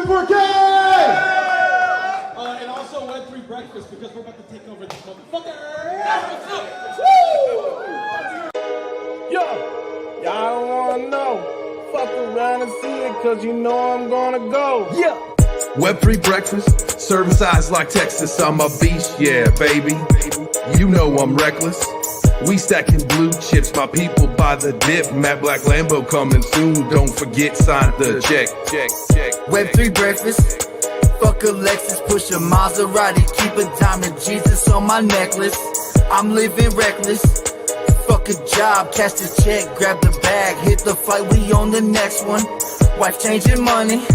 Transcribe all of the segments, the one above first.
4K! And also Web3 Breakfast, because we're about to take over this motherfucker. Yo, y'all don't wanna know. Fuck around and see it, cause you know I'm gonna go. Yeah. Web3 breakfast, serving size like Texas. I'm a beast, yeah, baby. You know I'm reckless. We stacking blue chips, my people by the dip. Matte Black Lambo coming soon. Don't forget, sign the check. Web3 breakfast. Fuck a Lexus, push a Maserati, keep a diamond Jesus on my necklace. I'm living reckless. Fuck a job, cash the check, grab the bag, hit the fight, we on the next one. Wife changing money,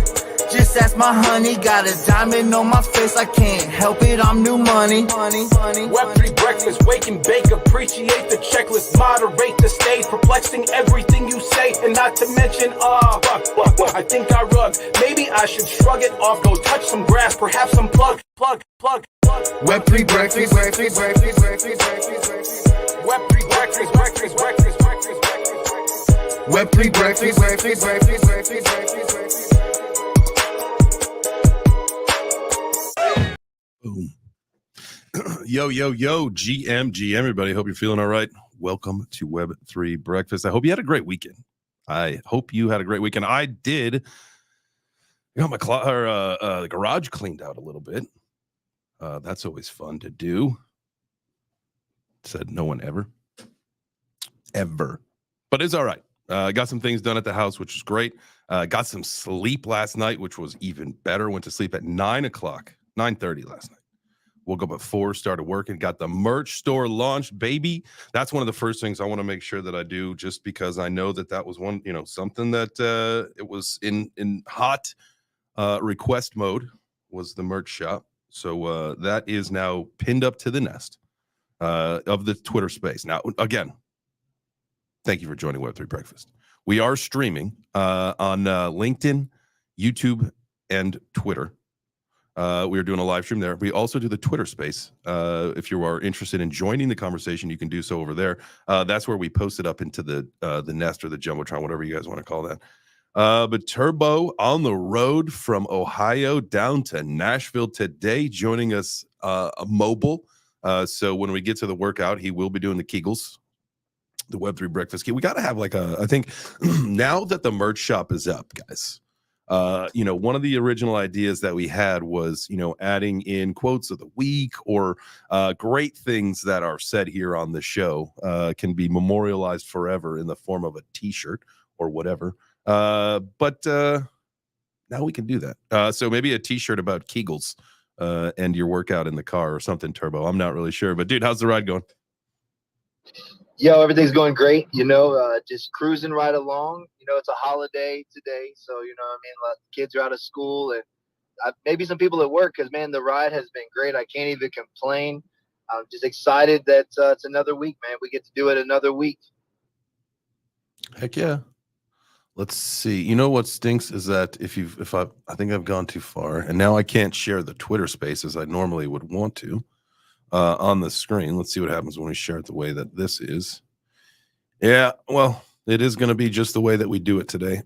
just ask my honey. Got a diamond on my face, I can't help it, I'm new money. Web3 breakfast, wake and bake, appreciate the checklist, moderate the stage, perplexing everything you say, and not to mention, I think I rug. Maybe I should shrug it off, go touch some grass, perhaps some plug. Web3 breakfast, Web3 breakfast. Web3 breakfast. Boom. Yo, GM, everybody. Hope you're feeling all right. Welcome to Web3 Breakfast. I hope you had a great weekend. I did. I got my the garage cleaned out a little bit. That's always fun to do. Said no one ever. But it's all right. Got some things done at the house, which is great. Got some sleep last night, which was even better. Went to sleep at 9:30 last night. Woke up at 4, started working, got the merch store launched, baby. That's one of the first things I want to make sure that I do, just because I know that was one, something that it was in hot request mode, was the merch shop. So that is now pinned up to the nest of the Twitter space. Now, again, thank you for joining Web3 Breakfast. We are streaming on LinkedIn, YouTube, and Twitter. We are doing a live stream there. We also do the Twitter space. If you are interested in joining the conversation, you can do so over there. That's where we post it up into the nest or the Jumbotron, whatever you guys want to call that. But Turbo on the road from Ohio down to Nashville today, joining us mobile. So when we get to the workout, he will be doing the Kegels, the Web3 breakfast. We got to have I think now that the merch shop is up, guys, one of the original ideas that we had was, adding in quotes of the week or great things that are said here on the show can be memorialized forever in the form of a t-shirt or whatever. But now we can do that. So maybe a t-shirt about Kegels and your workout in the car or something, Turbo. I'm not really sure. But, dude, how's the ride going? Yo, everything's going great, just cruising right along. It's a holiday today, so, what I mean? Kids are out of school, and maybe some people at work, because, man, the ride has been great. I can't even complain. I'm just excited that it's another week, man. We get to do it another week. Heck yeah. Let's see. You know what stinks is that I think I've gone too far, and now I can't share the Twitter space as I normally would want to. On the screen. Let's see what happens when we share it the way that this is. Yeah, well, it is going to be just the way that we do it today.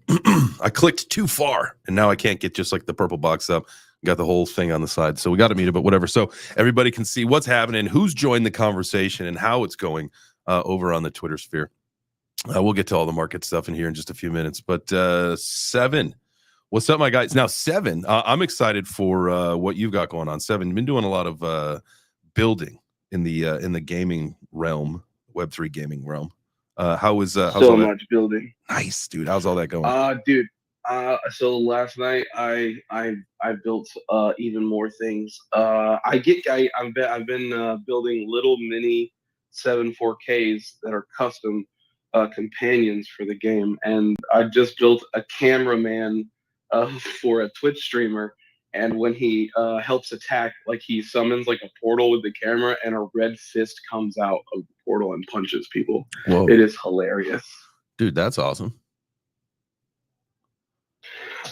I clicked too far, and now I can't get just like the purple box up. Got the whole thing on the side, so we got to meet it, but whatever. So everybody can see what's happening, who's joined the conversation, and how it's going over on the Twitter sphere. We'll get to all the market stuff in here in just a few minutes. But Seven, what's up, my guys? Now, Seven, I'm excited for what you've got going on. Seven, you've been doing a lot of building in the gaming realm, Web3 gaming realm. How's so much building? Nice, dude. How's all that going? Dude. So last night I built even more things. I've been building little mini 7.4Ks that are custom companions for the game, and I just built a cameraman for a Twitch streamer. And when he helps attack, he summons a portal with the camera, and a red fist comes out of the portal and punches people. Whoa. It is hilarious. Dude, that's awesome.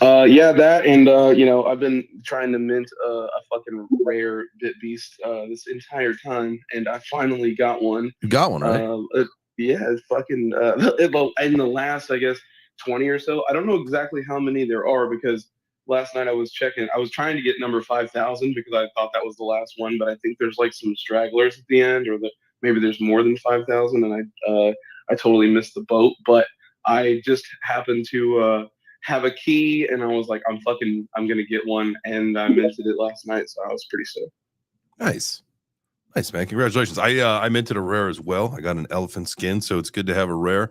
Yeah, that, and I've been trying to mint a fucking rare bit beast this entire time, and I finally got one. You got one, right? Yeah, it's fucking in the last, I guess, 20 or so. I don't know exactly how many there are, because last night I was checking. I was trying to get number 5,000 because I thought that was the last one, but I think there's like some stragglers at the end, or maybe there's more than 5,000, and I totally missed the boat. But I just happened to have a key, and I was like, I'm gonna get one, and I minted it last night, so I was pretty stoked. Nice. Nice, man. Congratulations. I minted a rare as well. I got an elephant skin, so it's good to have a rare.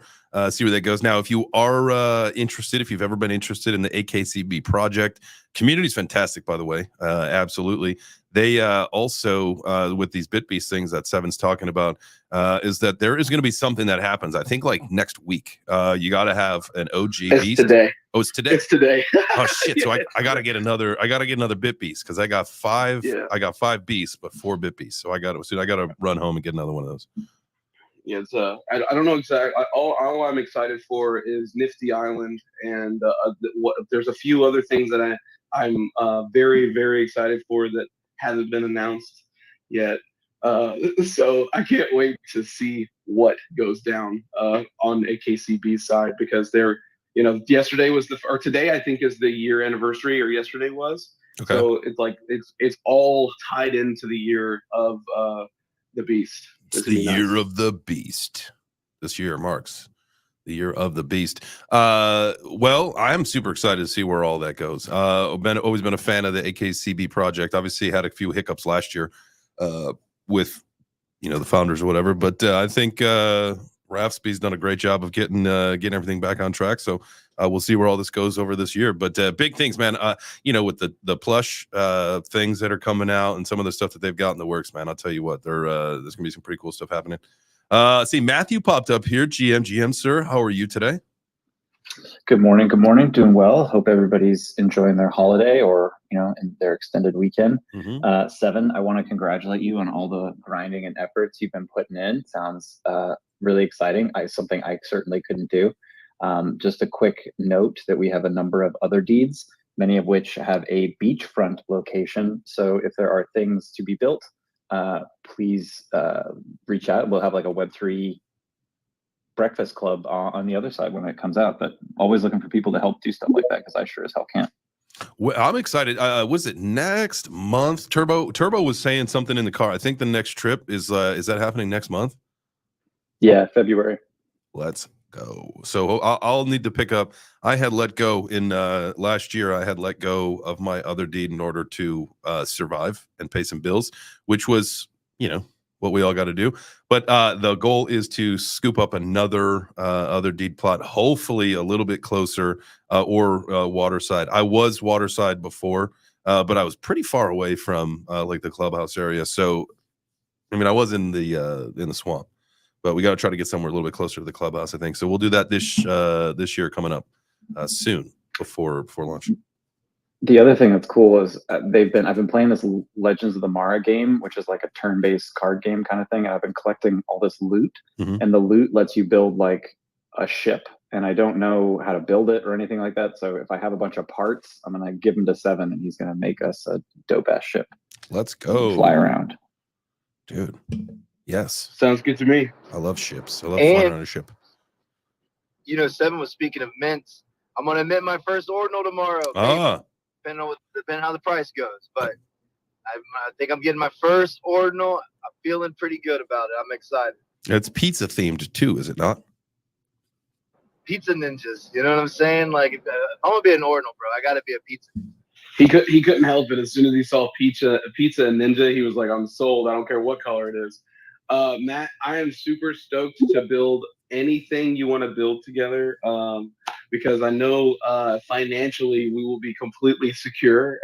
See where that goes. Now, if you are interested, if you've ever been interested in the AKCB project, community is fantastic, by the way. Absolutely. They also, with these BitBeast things that Seven's talking about, is that there is going to be something that happens, I think, like next week. You got to have an OG beast. Today. Oh, it's today. It's today. Oh shit! So I gotta get another. I gotta get another bit beast because I got 5. Yeah. I got 5 beasts, but 4 bit beasts. So I gotta run home and get another one of those. Yeah, it's I don't know exactly. All I'm excited for is Nifty Island, and there's a few other things that I'm very, very excited for that hasn't been announced yet. So I can't wait to see what goes down on AKCB's side, because they're, yesterday was today I think is the year anniversary, or yesterday was. Okay. So it's like it's all tied into the year of the beast. It's the year of the beast. This year marks the year of the beast. Well, I'm super excited to see where all that goes. Always been a fan of the AKCB project. Obviously had a few hiccups last year with the founders or whatever, but I think Rafsby's done a great job of getting everything back on track. So we'll see where all this goes over this year. But big things, man. With the plush things that are coming out and some of the stuff that they've got in the works, man. I'll tell you what, there's gonna be some pretty cool stuff happening. See, Matthew popped up here. GM, sir, how are you today? Good morning. Good morning. Doing well. Hope everybody's enjoying their holiday or in their extended weekend. Seven, I want to congratulate you on all the grinding and efforts you've been putting in. Sounds really exciting. Something I certainly couldn't do. Just a quick note that we have a number of other deeds, many of which have a beachfront location. So if there are things to be built, please reach out. We'll have like a Web3 breakfast club on the other side when it comes out, but always looking for people to help do stuff like that, because I sure as hell can't. Well, I'm excited. Was it next month? Turbo was saying something in the car. I think the next trip is that happening next month? Yeah, February. Let's go. So I'll need to pick up. I had let go in last year. I had let go of my other deed in order to survive and pay some bills, which was what we all got to do. But the goal is to scoop up another other deed plot, hopefully a little bit closer or waterside. I was waterside before, but I was pretty far away from like the clubhouse area. So, I mean, I was in the swamp, but we got to try to get somewhere a little bit closer to the clubhouse, I think. So we'll do that this year coming up soon before launch. The other thing that's cool is I've been playing this Legends of the Mara game, which is like a turn-based card game kind of thing. And I've been collecting all this loot, and the loot lets you build like a ship. And I don't know how to build it or anything like that. So if I have a bunch of parts, I'm gonna give them to Seven, and he's gonna make us a dope-ass ship. Let's go. Fly around, dude. Yes, sounds good to me. I love ships. I love flying on a ship. Seven was speaking of mints. I'm gonna mint my first ordinal tomorrow. Depending on how the price goes, but I think I'm getting my first ordinal. I'm feeling pretty good about it. I'm excited. It's pizza themed too, is it not? Pizza ninjas, you know what I'm saying? Like, if I'm gonna be an ordinal, bro, I gotta be a pizza. He couldn't help it. As soon as he saw pizza and ninja, he was like, I'm sold. I don't care what color it is. Matt, I am super stoked to build anything you want to build together, because I know financially we will be completely secure.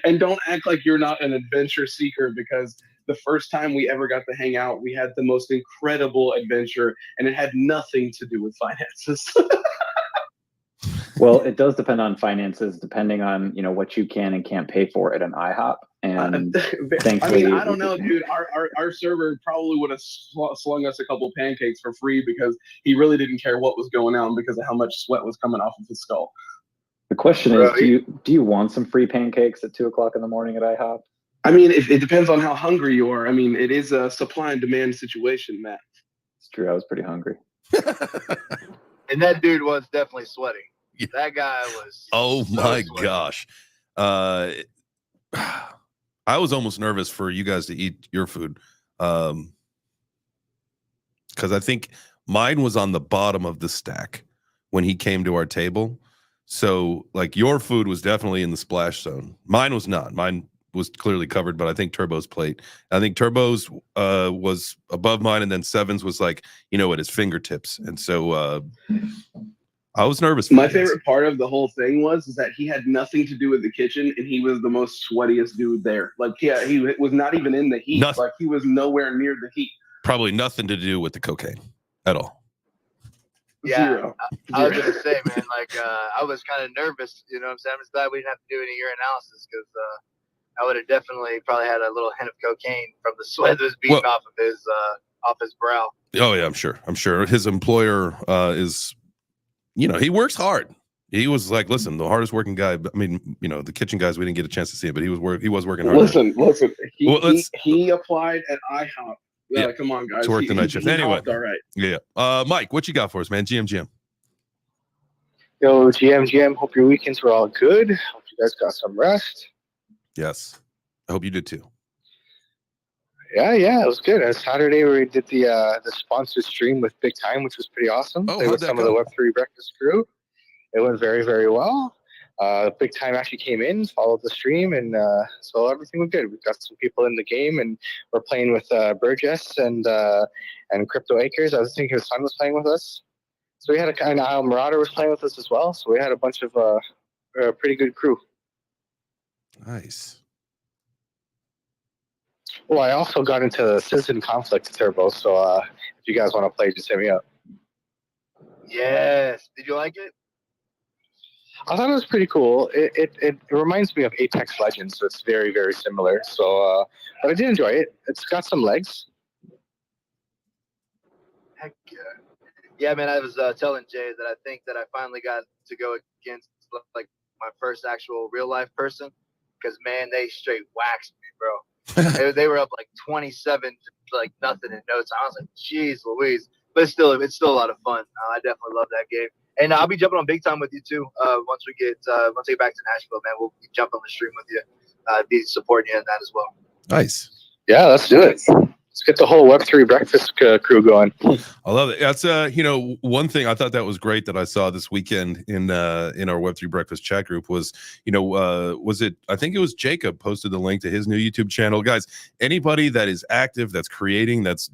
And don't act like you're not an adventure seeker, because the first time we ever got to hang out, we had the most incredible adventure, and it had nothing to do with finances. Well, it does depend on finances, depending on what you can and can't pay for at an IHOP. And thankfully, I don't know, dude. Our server probably would have slung us a couple pancakes for free, because he really didn't care what was going on because of how much sweat was coming off of his skull. The question is, do you want some free pancakes at 2 o'clock in the morning at IHOP? I mean, it depends on how hungry you are. I mean, it is a supply and demand situation, Matt. It's true. I was pretty hungry. And that dude was definitely sweating. That guy was. Oh so my sweaty. gosh. I was almost nervous for you guys to eat your food. Because I think mine was on the bottom of the stack when he came to our table. So like your food was definitely in the splash zone. Mine was not. Mine was clearly covered, but I think Turbo's plate. I think Turbo's was above mine, and then Seven's was like, at his fingertips. And so I was nervous. My favorite part of the whole thing is that he had nothing to do with the kitchen, and he was the most sweatiest dude there. Like, yeah, he was not even in the heat. Nothing. Like, he was nowhere near the heat. Probably nothing to do with the cocaine at all. Yeah, Zero. I was gonna say, man, like I was kind of nervous. You know what I'm saying? I'm just glad we didn't have to do any urinalysis because I would have definitely probably had a little hint of cocaine from the sweat that was beating off of his brow. Oh yeah, I'm sure. His employer is, he works hard. He was like, listen, the hardest working guy. I mean, the kitchen guys, we didn't get a chance to see it, but he was working hard. Listen. He applied at IHOP. Yeah, come on, guys. To work the night shift. Anyway, all right. Yeah. Mike, what you got for us, man? GM. Yo, GM. Hope your weekends were all good. Hope you guys got some rest. Yes. I hope you did too. Yeah, it was good. On Saturday, we did the sponsored stream with Big Time, which was pretty awesome. Oh, Played with some of the Web3 Breakfast crew. It went very, very well. Big Time actually came in, followed the stream, and so everything was good. We've got some people in the game, and we're playing with Burgess and Crypto Acres. I was thinking his son was playing with us. So we had Al Marauder was playing with us as well. So we had a bunch of pretty good crew. Nice. Well, I also got into Citizen Conflict Turbo, so if you guys want to play, just hit me up. Yes. Did you like it? I thought it was pretty cool. It reminds me of Apex Legends, so it's very, very similar. So, but I did enjoy it. It's got some legs. Heck yeah. Yeah, man, I was telling Jay that I think that I finally got to go against like my first actual real life person because, man, they straight waxed me, bro. they were up like 27 to like nothing in no time. I was like, geez Louise. But it's still a lot of fun. I definitely love that game. And I'll be jumping on Big Time with you too. Once we get back to Nashville, man, we'll jump on the stream with you. Be supporting you in that as well. Nice. Yeah, let's do it. Let's get the whole Web3 breakfast crew going. I love it. That's one thing I thought that was great that I saw this weekend in our Web3 breakfast chat group was, I think it was Jacob posted the link to his new YouTube channel. Guys, anybody that is active, that's creating, that's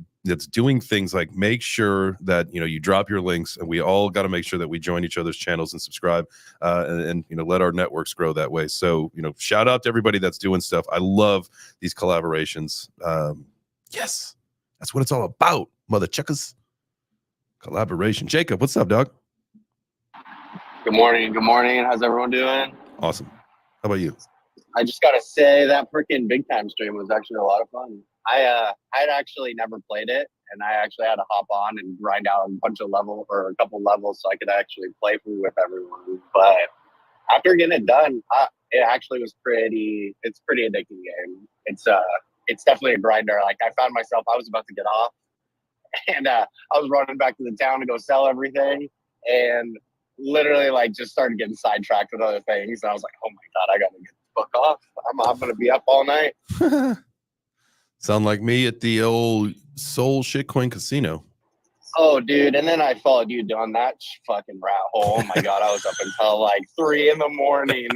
doing things, like make sure that you drop your links, and we all got to make sure that we join each other's channels and subscribe and let our networks grow that way. So shout out to everybody that's doing stuff. I love these collaborations. Yes, that's what it's all about, mother chuckers. Collaboration. Jacob, what's up, dog? Good morning. How's everyone doing? Awesome. How about you? I just gotta say that freaking Big Time stream was actually a lot of fun. I had actually never played it, and I actually had to hop on and grind out a couple levels so I could actually play with everyone. But after getting it done, it actually was it's pretty addicting game. It's definitely a grinder. Like, I found myself, I was about to get off, and I was running back to the town to go sell everything, and literally just started getting sidetracked with other things. And I was like, oh my God, I gotta get the fuck off. I'm gonna be up all night. Sound like me at the old Soul Shitcoin Casino. Oh, dude. And then I followed you down that fucking rat hole. Oh my God, I was up until 3 in the morning,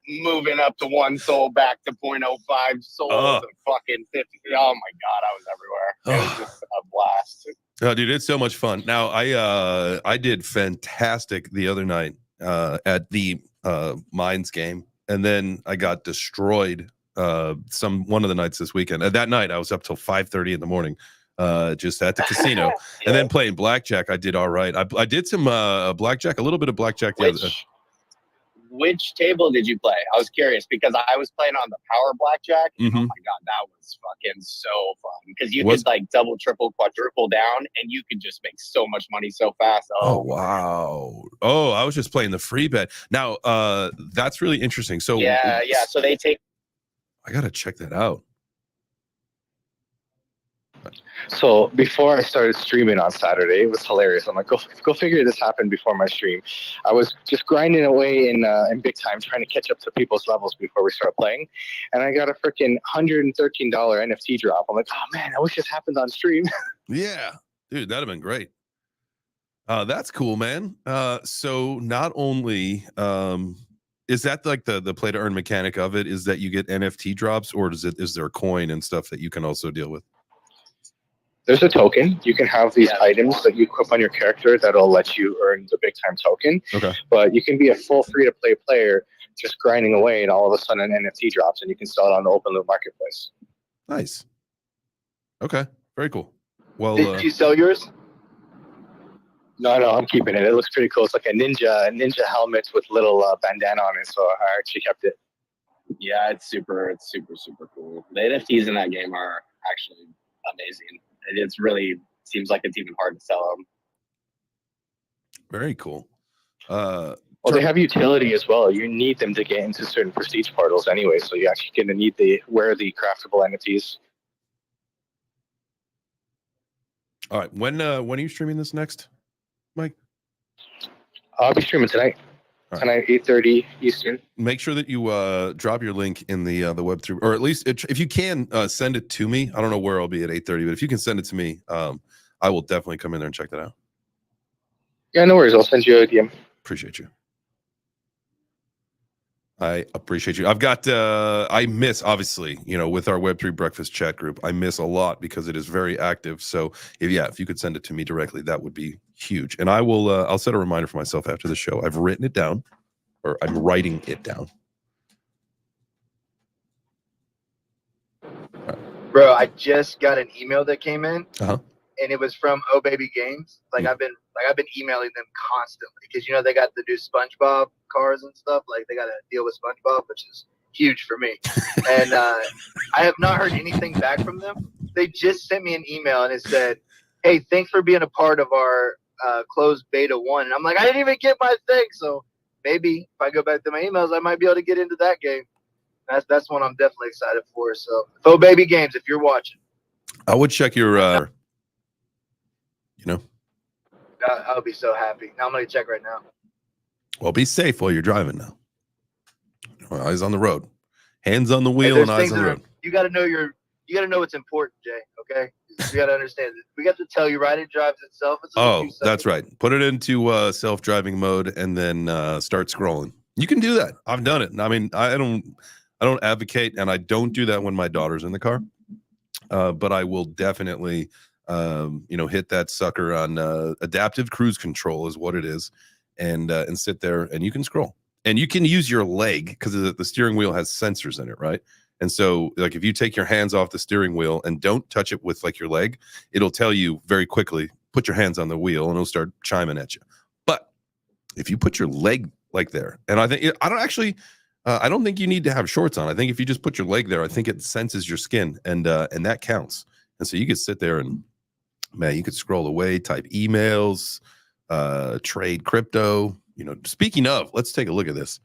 moving up to 1 soul, back to 0.05 souls, to fucking 50. Oh my God, I was everywhere. It was just a blast. Oh, dude, it's so much fun. Now, I did fantastic the other night at the Mines game, and then I got destroyed one of the nights this weekend. That night, I was up till 5:30 in the morning, just at the casino, and then playing blackjack. I did all right. I did some blackjack, a little bit of blackjack. Which table did you play? I was curious because I was playing on the power blackjack. Mm-hmm. Oh my God, that was fucking so fun because you could double, triple, quadruple down, and you could just make so much money so fast. Oh wow! Oh, I was just playing the free bet. Now, that's really interesting. So yeah. So they take. I gotta check that out. So before I started streaming on Saturday, it was hilarious. I'm like, go figure this happened before my stream. I was just grinding away in big time, trying to catch up to people's levels before we start playing, and I got a freaking $113 NFT drop. I'm like, oh man, I wish this happened on stream. Yeah, dude, that'd have been great. That's cool, man. So not only is that like the play to earn mechanic of it, is that you get NFT drops, or is there a coin and stuff that you can also deal with? There's a token. You can have these items that you equip on your character that'll let you earn the big time token. Okay. But you can be a full free to play player just grinding away, and all of a sudden an NFT drops and you can sell it on the open loop marketplace. Nice. Okay. Very cool. Well, Did you sell yours? No, I'm keeping it. It looks pretty cool. It's like a ninja helmet with little bandana on it. So I actually kept it. Yeah, it's super cool. The NFTs in that game are actually amazing. It's really seems like it's even hard to sell them. very cool. Well, they have utility as well. You need them to get into certain prestige portals anyway. So you're actually going to need the craftable NFTs. All right. When are you streaming this next, Mike? I'll be streaming tonight. All right. Tonight, 8:30 Eastern. Make sure that you drop your link in the Web3, or at least if you can send it to me. I don't know where I'll be at 8:30, but if you can send it to me, I will definitely come in there and check that out. Yeah, no worries. I'll send you a DM. Appreciate you. I appreciate you. I've got I miss, obviously, with our Web3 breakfast chat group, I miss a lot because it is very active. So if you could send it to me directly, that would be huge. And I will I'll set a reminder for myself after the show. I've written it down, or I'm writing it down. Bro, I just got an email that came in, Uh-huh. and it was from Oh Baby Games. Like I've been emailing them constantly because they got the new SpongeBob cars and stuff. Like they got a deal with SpongeBob, which is huge for me. And I have not heard anything back from them. They just sent me an email and it said, "Hey, thanks for being a part of our closed beta 1." And I'm like, I didn't even get my thing. So maybe if I go back to my emails, I might be able to get into that game. That's one I'm definitely excited for. So, Oh Baby Games, if you're watching, I would check your I'll be so happy. Now I'm gonna check right now. well, be safe while you're driving now. Eyes on the road, hands on the wheel, and eyes on the road. You got to know what's important, Jay. Okay, you got to understand it. We got to tell you, right? It drives itself. It's Oh, that's right. Put it into self-driving mode and then start scrolling. You can do that. I've done it. I mean, I don't advocate, and I don't do that when my daughter's in the car. But I will definitely hit that sucker on adaptive cruise control is what it is, and sit there and you can scroll, and you can use your leg because the steering wheel has sensors in it, right? And so, like, if you take your hands off the steering wheel and don't touch it with like your leg, it'll tell you very quickly, put your hands on the wheel, and it'll start chiming at you. But if you put your leg like there, and I don't think you need to have shorts on. I think if you just put your leg there, I think it senses your skin, and that counts. And so you could sit there and, man, you could scroll away, type emails, trade crypto. Speaking of, let's take a look at this.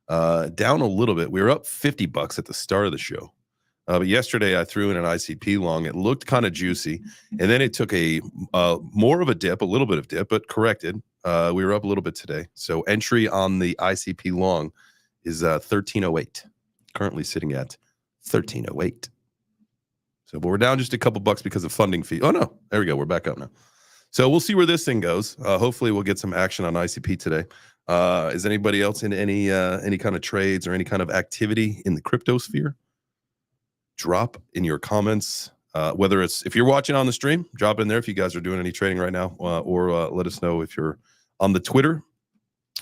Down a little bit. We were up $50 at the start of the show. But yesterday I threw in an ICP long. It looked kind of juicy. And then it took a more of a dip, a little bit of dip, but corrected. We were up a little bit today. So entry on the ICP long is 1308. Currently sitting at 1308. So, but we're down just a couple bucks because of funding fee. Oh no, there we go. We're back up now. So we'll see where this thing goes. Hopefully we'll get some action on ICP today. Is anybody else in any kind of trades or any kind of activity in the crypto sphere? Drop in your comments. Whether it's, if you're watching on the stream, drop in there if you guys are doing any trading right now, or let us know if you're on the Twitter.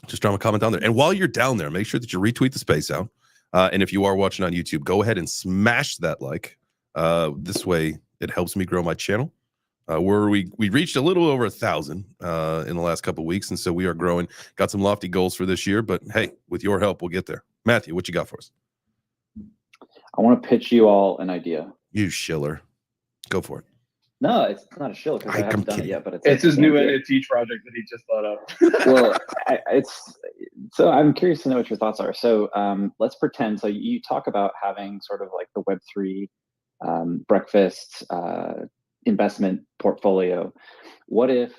Just drop a comment down there. And while you're down there, make sure that you retweet the space out. And if you are watching on YouTube, go ahead and smash that like. This way it helps me grow my channel. Where we reached a little over 1,000 in the last couple of weeks, and so we are growing. Got some lofty goals for this year, but hey, with your help, we'll get there. Matthew, what you got for us? I want to pitch you all an idea. You shiller, go for it. No, it's not a shill because I haven't done it yet, but it's his new NFT project that he just thought of. Well, so I'm curious to know what your thoughts are. So let's pretend. So you talk about having sort of like the Web3 breakfast investment portfolio. What if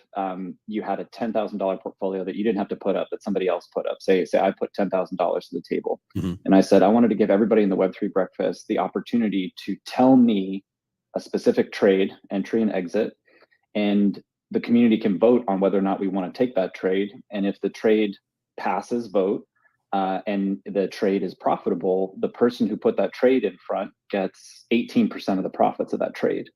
you had a $10,000 portfolio that you didn't have to put up, that somebody else put up? Say I put $10,000 to the table, and I said I wanted to give everybody in the Web3 breakfast the opportunity to tell me a specific trade, entry and exit, and the community can vote on whether or not we want to take that trade. And if the trade passes vote and the trade is profitable, the person who put that trade in front gets 18% of the profits of that trade.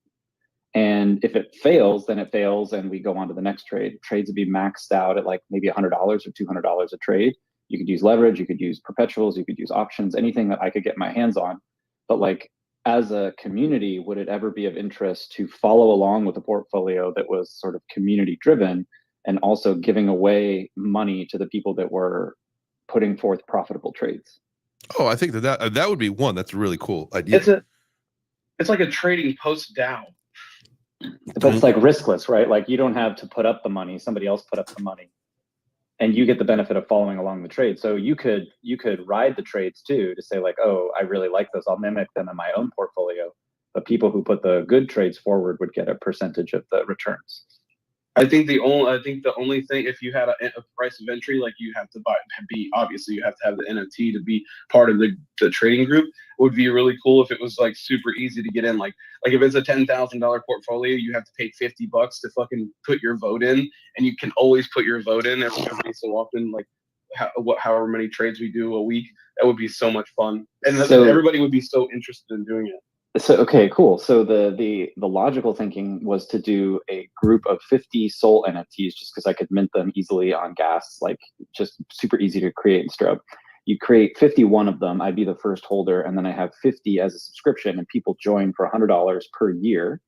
And if it fails, then it fails, and we go on to the next trade. Trades would be maxed out at like maybe $100 or $200 a trade. You could use leverage, you could use perpetuals, you could use options, anything that I could get my hands on. But like, as a community, would it ever be of interest to follow along with a portfolio that was sort of community driven and also giving away money to the people that were putting forth profitable trades? Oh, I think that would be one. That's a really cool idea. It's like a trading post DAO. But it's like riskless, right? Like you don't have to put up the money, somebody else put up the money, and you get the benefit of following along the trade. So you could ride the trades too, to say like, oh, I really like those, I'll mimic them in my own portfolio. But people who put the good trades forward would get a percentage of the returns. I think the only thing, if you had a price of entry, like you have to obviously you have to have the NFT to be part of the trading group. It would be really cool if it was like super easy to get in. Like if it's a $10,000 portfolio, you have to pay $50 to fucking put your vote in, and you can always put your vote in every so often. Like however many trades we do a week, that would be so much fun, and so everybody would be so interested in doing it. So, okay, cool. So the logical thinking was to do a group of 50 soul NFTs, just because I could mint them easily on gas, like just super easy to create and store. You create 51 of them. I'd be the first holder, and then I have 50 as a subscription, and people join for $100 per year,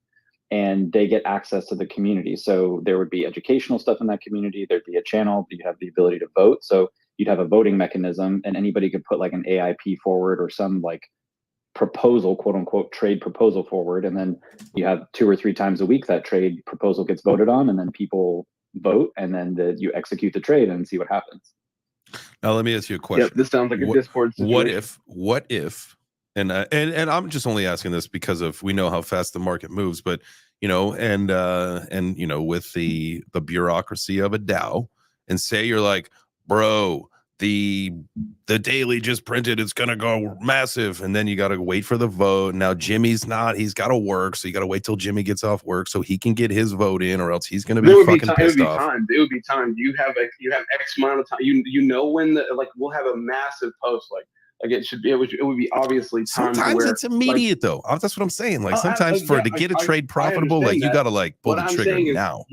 and they get access to the community. So there would be educational stuff in that community. There'd be a channel. You have the ability to vote. So you'd have a voting mechanism, and anybody could put like an AIP forward or some like proposal, quote unquote, trade proposal forward, and then you have 2 or 3 times a week that trade proposal gets voted on, and then people vote, and then you execute the trade and see what happens. Now let me ask you a question. Yep, this sounds like a Discord situation. What if and I'm just only asking this because of we know how fast the market moves, but you know, and you know, with the bureaucracy of a DAO, and say you're like, bro, the daily just printed, it's gonna go massive, and then you got to wait for the vote. Now Jimmy's not, he's got to work, so you got to wait till Jimmy gets off work so he can get his vote in, or else he's gonna be fucking pissed off. It would be timed. You have X amount of time. You know when we'll have a massive post like it should be. It would be obviously timed. Sometimes it's immediate though. That's what I'm saying. Like sometimes to get a trade profitable, like you got to like pull the trigger now.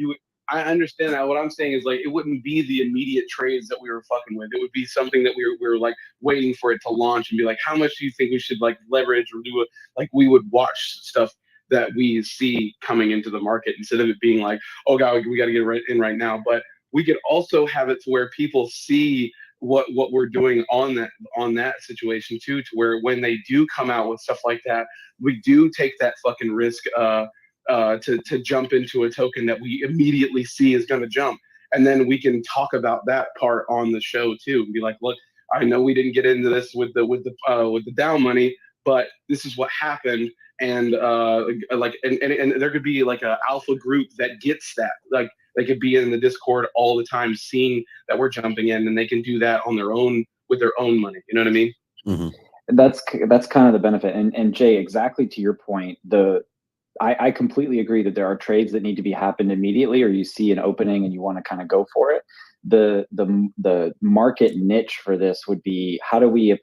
I understand that. What I'm saying is like it wouldn't be the immediate trades that we were fucking with. It would be something that we were like waiting for it to launch and be like, how much do you think we should like leverage or do it? Like we would watch stuff that we see coming into the market instead of it being like, oh god, we got to get it in right now. But we could also have it to where people see what we're doing on that situation too, to where when they do come out with stuff like that, we do take that fucking risk to jump into a token that we immediately see is going to jump, and then we can talk about that part on the show too and be like, look, I know we didn't get into this with the DAO money, but this is what happened, and and there could be like a alpha group that gets that, like they could be in the Discord all the time seeing that we're jumping in, and they can do that on their own with their own money. You know what I mean? Mm-hmm. That's kind of the benefit. And Jay, exactly to your point, I completely agree that there are trades that need to be happened immediately, or you see an opening and you want to kind of go for it. The market niche for this would be how do we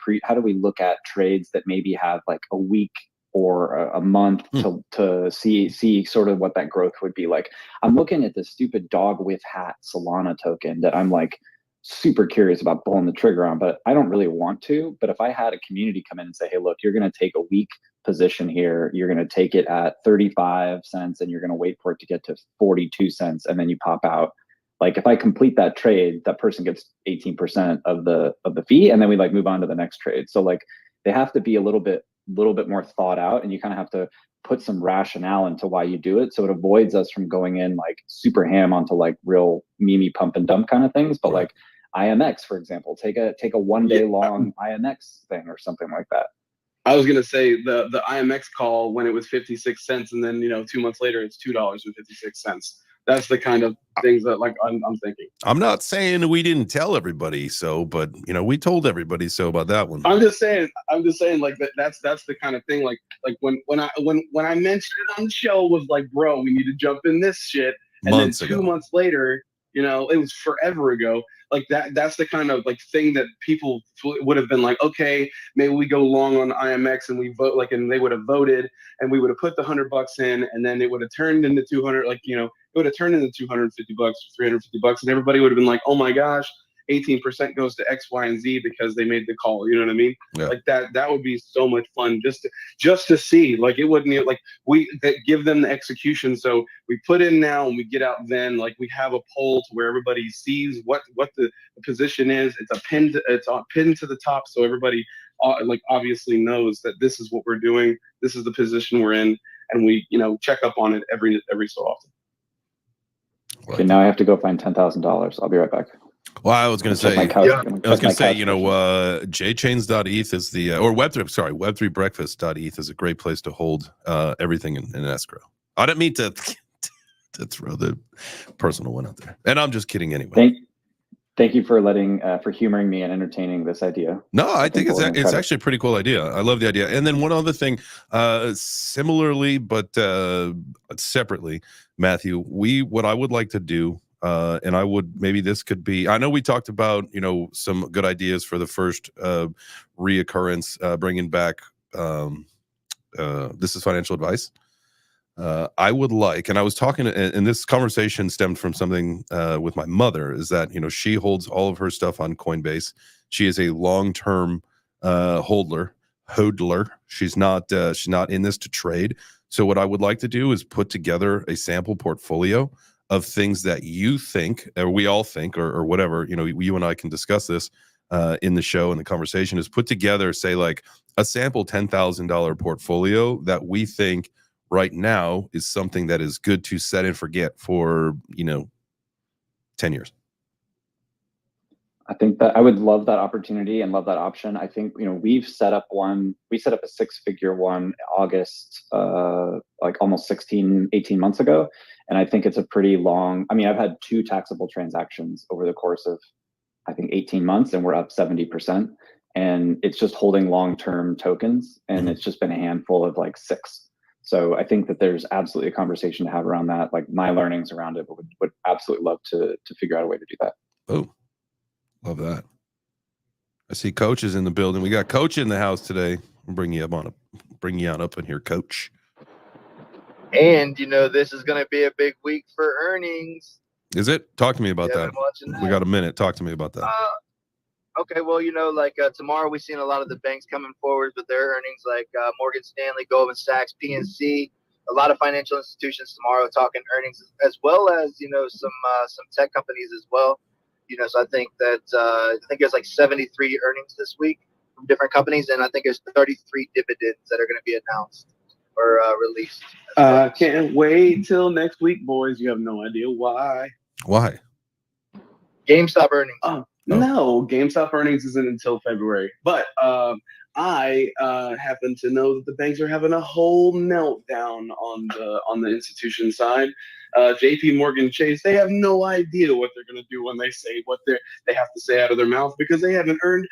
look at trades that maybe have like a week or a month to see sort of what that growth would be like. I'm looking at this stupid dog with hat Solana token that I'm like super curious about pulling the trigger on, but I don't really want to. But if I had a community come in and say, hey, look, you're going to take a week position here, you're going to take it at 35 cents and you're going to wait for it to get to 42 cents and then you pop out. Like if I complete that trade, that person gets 18% of the fee, and then we like move on to the next trade. So like they have to be a little bit more thought out, and you kind of have to put some rationale into why you do it. So it avoids us from going in like super ham onto like real meme pump and dump kind of things. But like IMX, for example, take a 1 day long IMX thing or something like that. I was gonna say the IMX call when it was 56 cents, and then 2 months later it's $2.56. That's the kind of things that like I'm thinking. I'm not saying we didn't tell everybody so, but we told everybody so about that one. I'm just saying like that's the kind of thing like when I mentioned it on the show was like, bro, we need to jump in this shit, and Months then 2 ago. months later, it was forever ago. Like that's the kind of like thing that people would have been like, okay, maybe we go long on IMX and we vote and they would have voted and we would have put the $100 in, and then it would have turned into 200, it would have turned into $250 or $350, and everybody would have been like, oh my gosh, 18% goes to X, Y, and Z because they made the call. You know what I mean? Yeah. Like that would be so much fun just to see. Like it wouldn't like give them the execution. So we put in now and we get out then. Like we have a poll to where everybody sees what the position is. It's pinned to the top, so everybody obviously knows that this is what we're doing. This is the position we're in, and we check up on it every so often. Okay, now I have to go find $10,000. I'll be right back. Well, I was going to say, jchains.eth is the or web3breakfast.eth is a great place to hold everything in escrow. I didn't mean to throw the personal one out there, and I'm just kidding anyway. Thank you for for humoring me and entertaining this idea. No, I think it's actually a pretty cool idea. I love the idea. And then one other thing, similarly but separately, Matthew, what I would like to do. And this could be, I know we talked about, some good ideas for the first reoccurrence, bringing back This Is Financial Advice. I would like, and I was talking, and this conversation stemmed from something with my mother, is that, she holds all of her stuff on Coinbase. She is a long-term hodler. She's not in this to trade. So what I would like to do is put together a sample portfolio of things that you think, or we all think, or whatever, you and I can discuss this in the show, and the conversation is put together, say like a sample $10,000 portfolio that we think right now is something that is good to set and forget for 10 years. I think that I would love that opportunity and love that option. I think we set up a 6-figure one August, like almost 18 months ago, and I think it's a pretty long. I mean, I've had 2 taxable transactions over the course of I think 18 months, and we're up 70%, and it's just holding long-term tokens, and it's just been a handful of like 6. So I think that there's absolutely a conversation to have around that, like my learnings around it, but would absolutely love to figure out a way to do that. Oh, love that. I see Coach is in the building. We got Coach in the house today. I'll bring you on up in here, Coach. And this is going to be a big week for earnings. Is it? Talk to me about that. We got a minute. Talk to me about that. Okay, well, tomorrow we've seen a lot of the banks coming forward with their earnings, like Morgan Stanley, Goldman Sachs, PNC, a lot of financial institutions tomorrow talking earnings, as well as some tech companies as well. So I think there's like 73 earnings this week from different companies, and I think there's 33 dividends that are going to be announced or released. Can't wait till next week, boys. You have no idea why. Why? GameStop earnings. No, GameStop earnings isn't until February. But I happen to know that the banks are having a whole meltdown on the institution side. JP Morgan Chase, they have no idea what they're going to do when they say what they have to say out of their mouth, because they haven't earned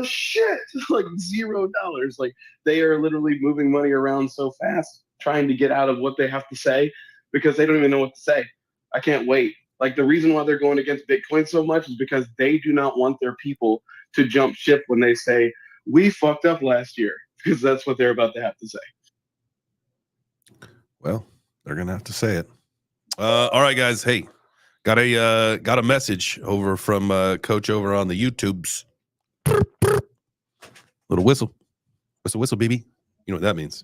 shit, like $0. Like they are literally moving money around so fast, trying to get out of what they have to say, because they don't even know what to say. I can't wait. Like the reason why they're going against Bitcoin so much is because they do not want their people to jump ship when they say, we fucked up last year, because that's what they're about to have to say. Well, they're going to have to say it. All right, guys. Hey, got a message over from Coach over on the YouTubes. Little whistle, baby. You know what that means.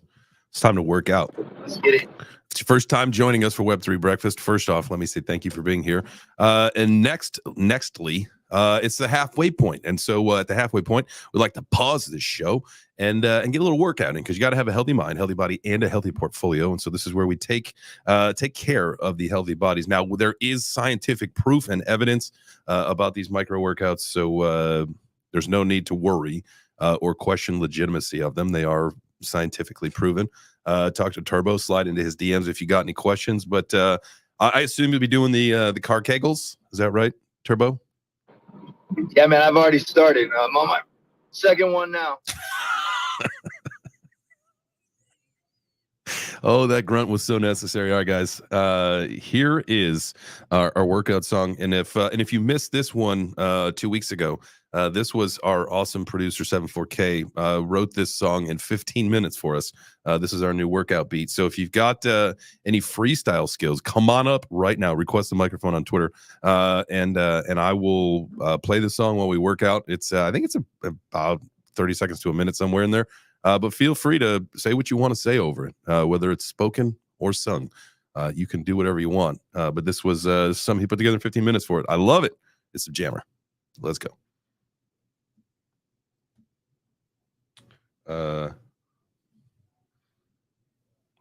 It's time to work out. Let's get it. It's your first time joining us for Web3 Breakfast. First off, let me say thank you for being here. And nextly, it's the halfway point. And so at the halfway point, we'd like to pause this show and get a little workout in, because you got to have a healthy mind, healthy body, and a healthy portfolio. And so this is where we take care of the healthy bodies. Now, there is scientific proof and evidence about these micro workouts, so there's no need to worry. or question legitimacy of them. They are scientifically proven. Talk to Turbo, slide into his DMs if you got any questions. But I assume you'll be doing the car kegels. Is that right, Turbo? Yeah, man, I've already started. I'm on my second one now. Oh, that grunt was so necessary. All right, guys. Here is our workout song, and if you missed this one 2 weeks ago, this was our awesome producer 74K wrote this song in 15 minutes for us. This is our new workout beat. So if you've got any freestyle skills, come on up right now. Request a microphone on Twitter, and I will play the song while we work out. It's I think it's about 30 seconds to a minute, somewhere in there. But feel free to say what you want to say over it, whether it's spoken or sung. You can do whatever you want. But this was something he put together in 15 minutes for it. I love it. It's a jammer. Let's go.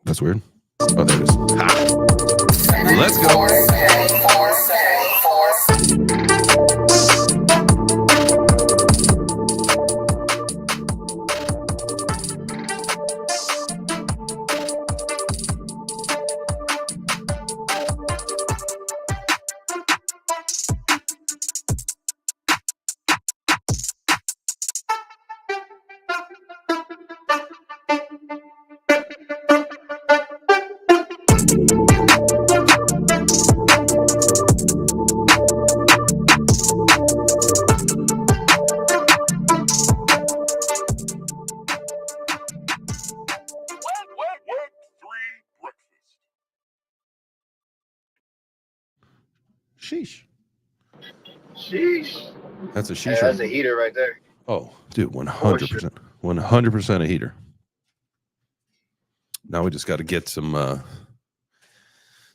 That's weird. Oh, there it is. Ha. Let's go. Sheesh. Sheesh. That's a sheesh. Yeah, that's a heater right there. Oh, dude, 100%. 100% a heater. Now we just got to get some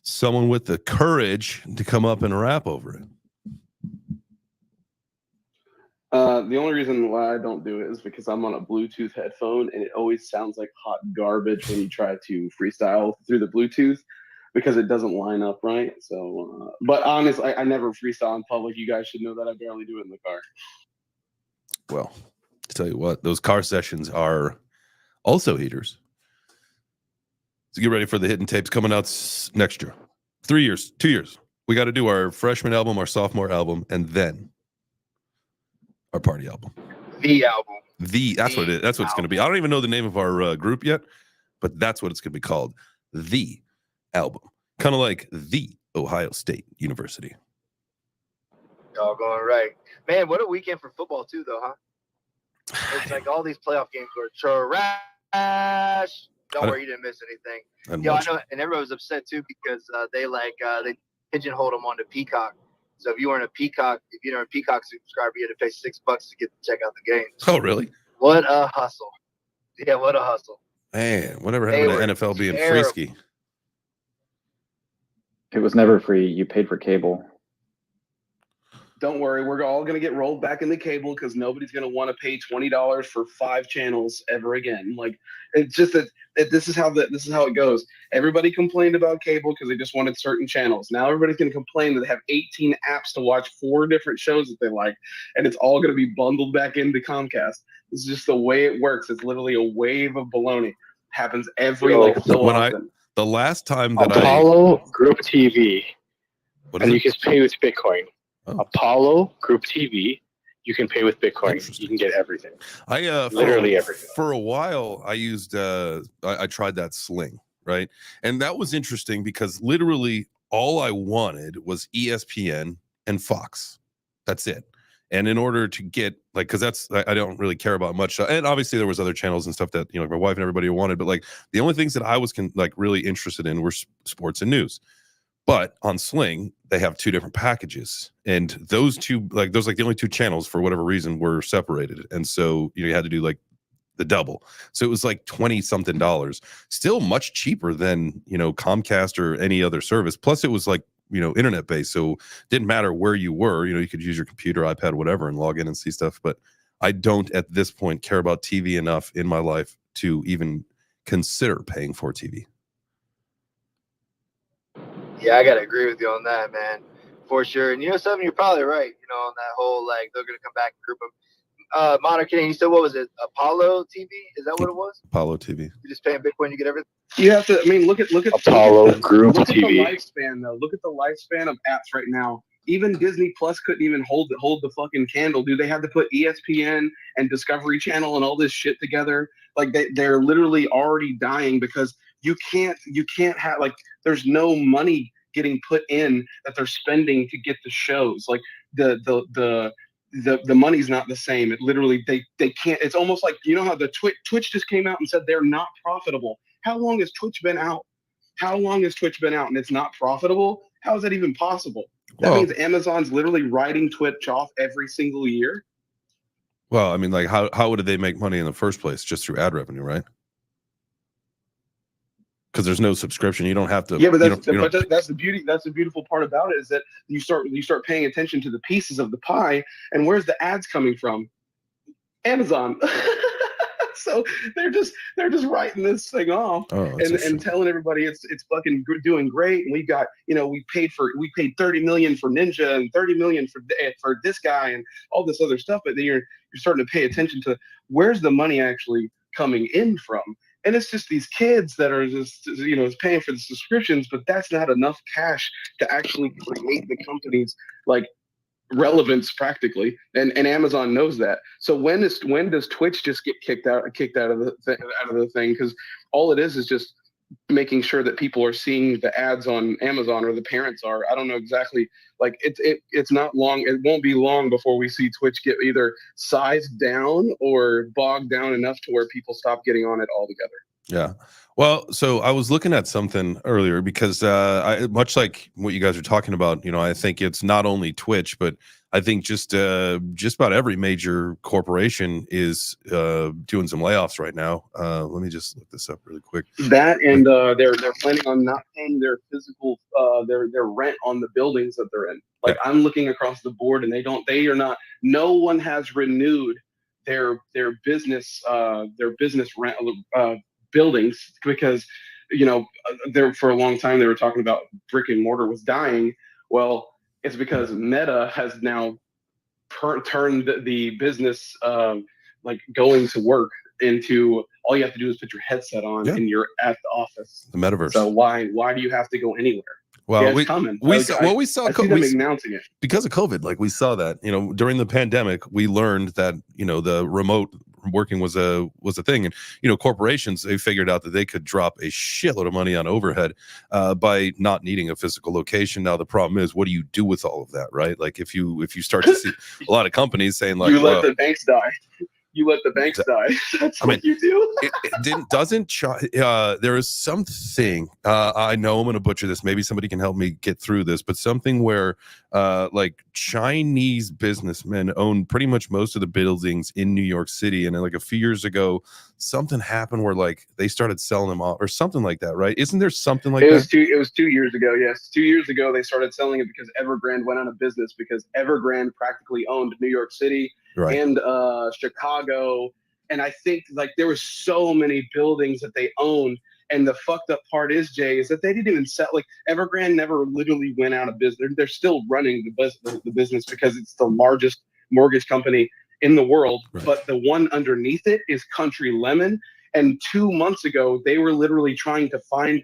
someone with the courage to come up and rap over it. The only reason why I don't do it is because I'm on a Bluetooth headphone and it always sounds like hot garbage when you try to freestyle through the Bluetooth because it doesn't line up right. So, but honestly, I never freestyle in public. You guys should know that. I barely do it in the car. Well, to tell you what, those car sessions are also heaters. So get ready for the hidden tapes coming out next year. 3 years, 2 years. We got to do our freshman album, our sophomore album, and then our party album. The album. That's what it is. That's what it's going to be. I don't even know the name of our group yet, but that's what it's going to be called. The album. Kind of like the Ohio State University. Doggone right. Man, what a weekend for football too, though, huh? It's like all these playoff games were trash. Don't worry, you didn't miss anything. Yeah, I know, and everyone was upset too because they pigeonholed them onto Peacock. So if you weren't a Peacock subscriber, you had to pay $6 to get to check out the game. Oh, really? What a hustle! Yeah, what a hustle. Man, whatever happened to NFL being frisky? It was never free. You paid for cable. Don't worry, we're all going to get rolled back into cable because nobody's going to want to pay $20 for 5 channels ever again. Like, it's just that this is how it goes. Everybody complained about cable because they just wanted certain channels. Now everybody's going to complain that they have 18 apps to watch 4 different shows that they like, and it's all going to be bundled back into Comcast. This is just the way it works. It's literally a wave of baloney. Happens every so often. The last time that Apollo Group TV, and you can pay with Bitcoin. Oh. Apollo Group TV, you can pay with Bitcoin. You can get everything. Literally everything. For a while, I used I tried that Sling, right? And that was interesting because literally all I wanted was ESPN and Fox. That's it. And in order to get because I don't really care about much. And obviously there was other channels and stuff that my wife and everybody wanted, but the only things that I was really interested in were sports and news. But on Sling, they have 2 different packages, and those two, the only 2 channels for whatever reason were separated, and so you had to do the double. So it was $20-something, still much cheaper than Comcast or any other service. Plus, it was internet based, so it didn't matter where you were. You could use your computer, iPad, whatever, and log in and see stuff. But I don't at this point care about TV enough in my life to even consider paying for TV. Yeah, I gotta agree with you on that, man, for sure. And something, you're probably right. On that whole they're gonna come back and group them. Modern Canadian, you said, what was it? Apollo TV? Is that what it was? Apollo TV. You just pay in Bitcoin, you get everything? You have to. I mean, look at Apollo Group look at TV. the lifespan though. Look at the lifespan of apps right now. Even Disney Plus couldn't even hold the fucking candle, dude. They had to put ESPN and Discovery Channel and all this shit together. Like they're literally already dying because you can't have, like, there's no money getting put in that they're spending to get the shows. Like the money's not the same. It literally they can't. It's almost like, you know how the Twitch just came out and said they're not profitable. How long has Twitch been out? How long has Twitch been out and it's not profitable? How is that even possible? That means Amazon's literally writing Twitch off every single year. Well, I mean, like, how would they make money in the first place? Just through ad revenue, right? Because there's no subscription. You don't have to. Yeah, but that's the beauty. That's the beautiful part about it, is that you start paying attention to the pieces of the pie, and where's the ads coming from? Amazon. So they're just writing this thing off and telling everybody it's fucking doing great. And we got, we paid $30 million for Ninja and $30 million for this guy and all this other stuff. But then you're starting to pay attention to where's the money actually coming in from. And it's just these kids that are just, paying for the subscriptions, but that's not enough cash to actually create the company's like relevance practically, and Amazon knows that. So when does Twitch just get kicked out of the thing? Because all it is just making sure that people are seeing the ads on Amazon, or the parents are. I don't know exactly. Like it's not long. It won't be long before we see Twitch get either sized down or bogged down enough to where people stop getting on it altogether. Yeah. Well, so I was looking at something earlier because much like what you guys are talking about, I think it's not only Twitch, but I think just about every major corporation is doing some layoffs right now. Let me just look this up really quick. That and they're planning on not paying their physical their rent on the buildings that they're in. Like, yeah. I'm looking across the board, and no one has renewed their business rent buildings, because there for a long time they were talking about brick and mortar was dying. Well, it's because Meta has now turned the business like going to work into all you have to do is put your headset on, and you're at the office. The metaverse. So why do you have to go anywhere? Well, yeah, it's coming. We saw I see them announcing it because of COVID. Like, we saw that, during the pandemic, we learned that, the remote working was a thing. And, corporations, they figured out that they could drop a shitload of money on overhead by not needing a physical location. Now, the problem is, what do you do with all of that, right? Like, if you start to see a lot of companies saying, like, you let the banks die. You let the banks die. That's what you do. There is something, I know I'm going to butcher this. Maybe somebody can help me get through this, but something where like Chinese businessmen own pretty much most of the buildings in New York City. And then, like, a few years ago, something happened where, like, they started selling them off or something like that, right? Isn't there something like that? It was 2 years ago. Yes. 2 years ago, they started selling it because Evergrande went out of business, because Evergrande practically owned New York City. Right. And Chicago, and I think, like, there were so many buildings that they owned, and the fucked up part is, Jay, is that they didn't even sell. Like, Evergrande never literally went out of business. They're still running the business because it's the largest mortgage company in the world. Right. But the one underneath it is Country Lemon. And 2 months ago, they were literally trying to find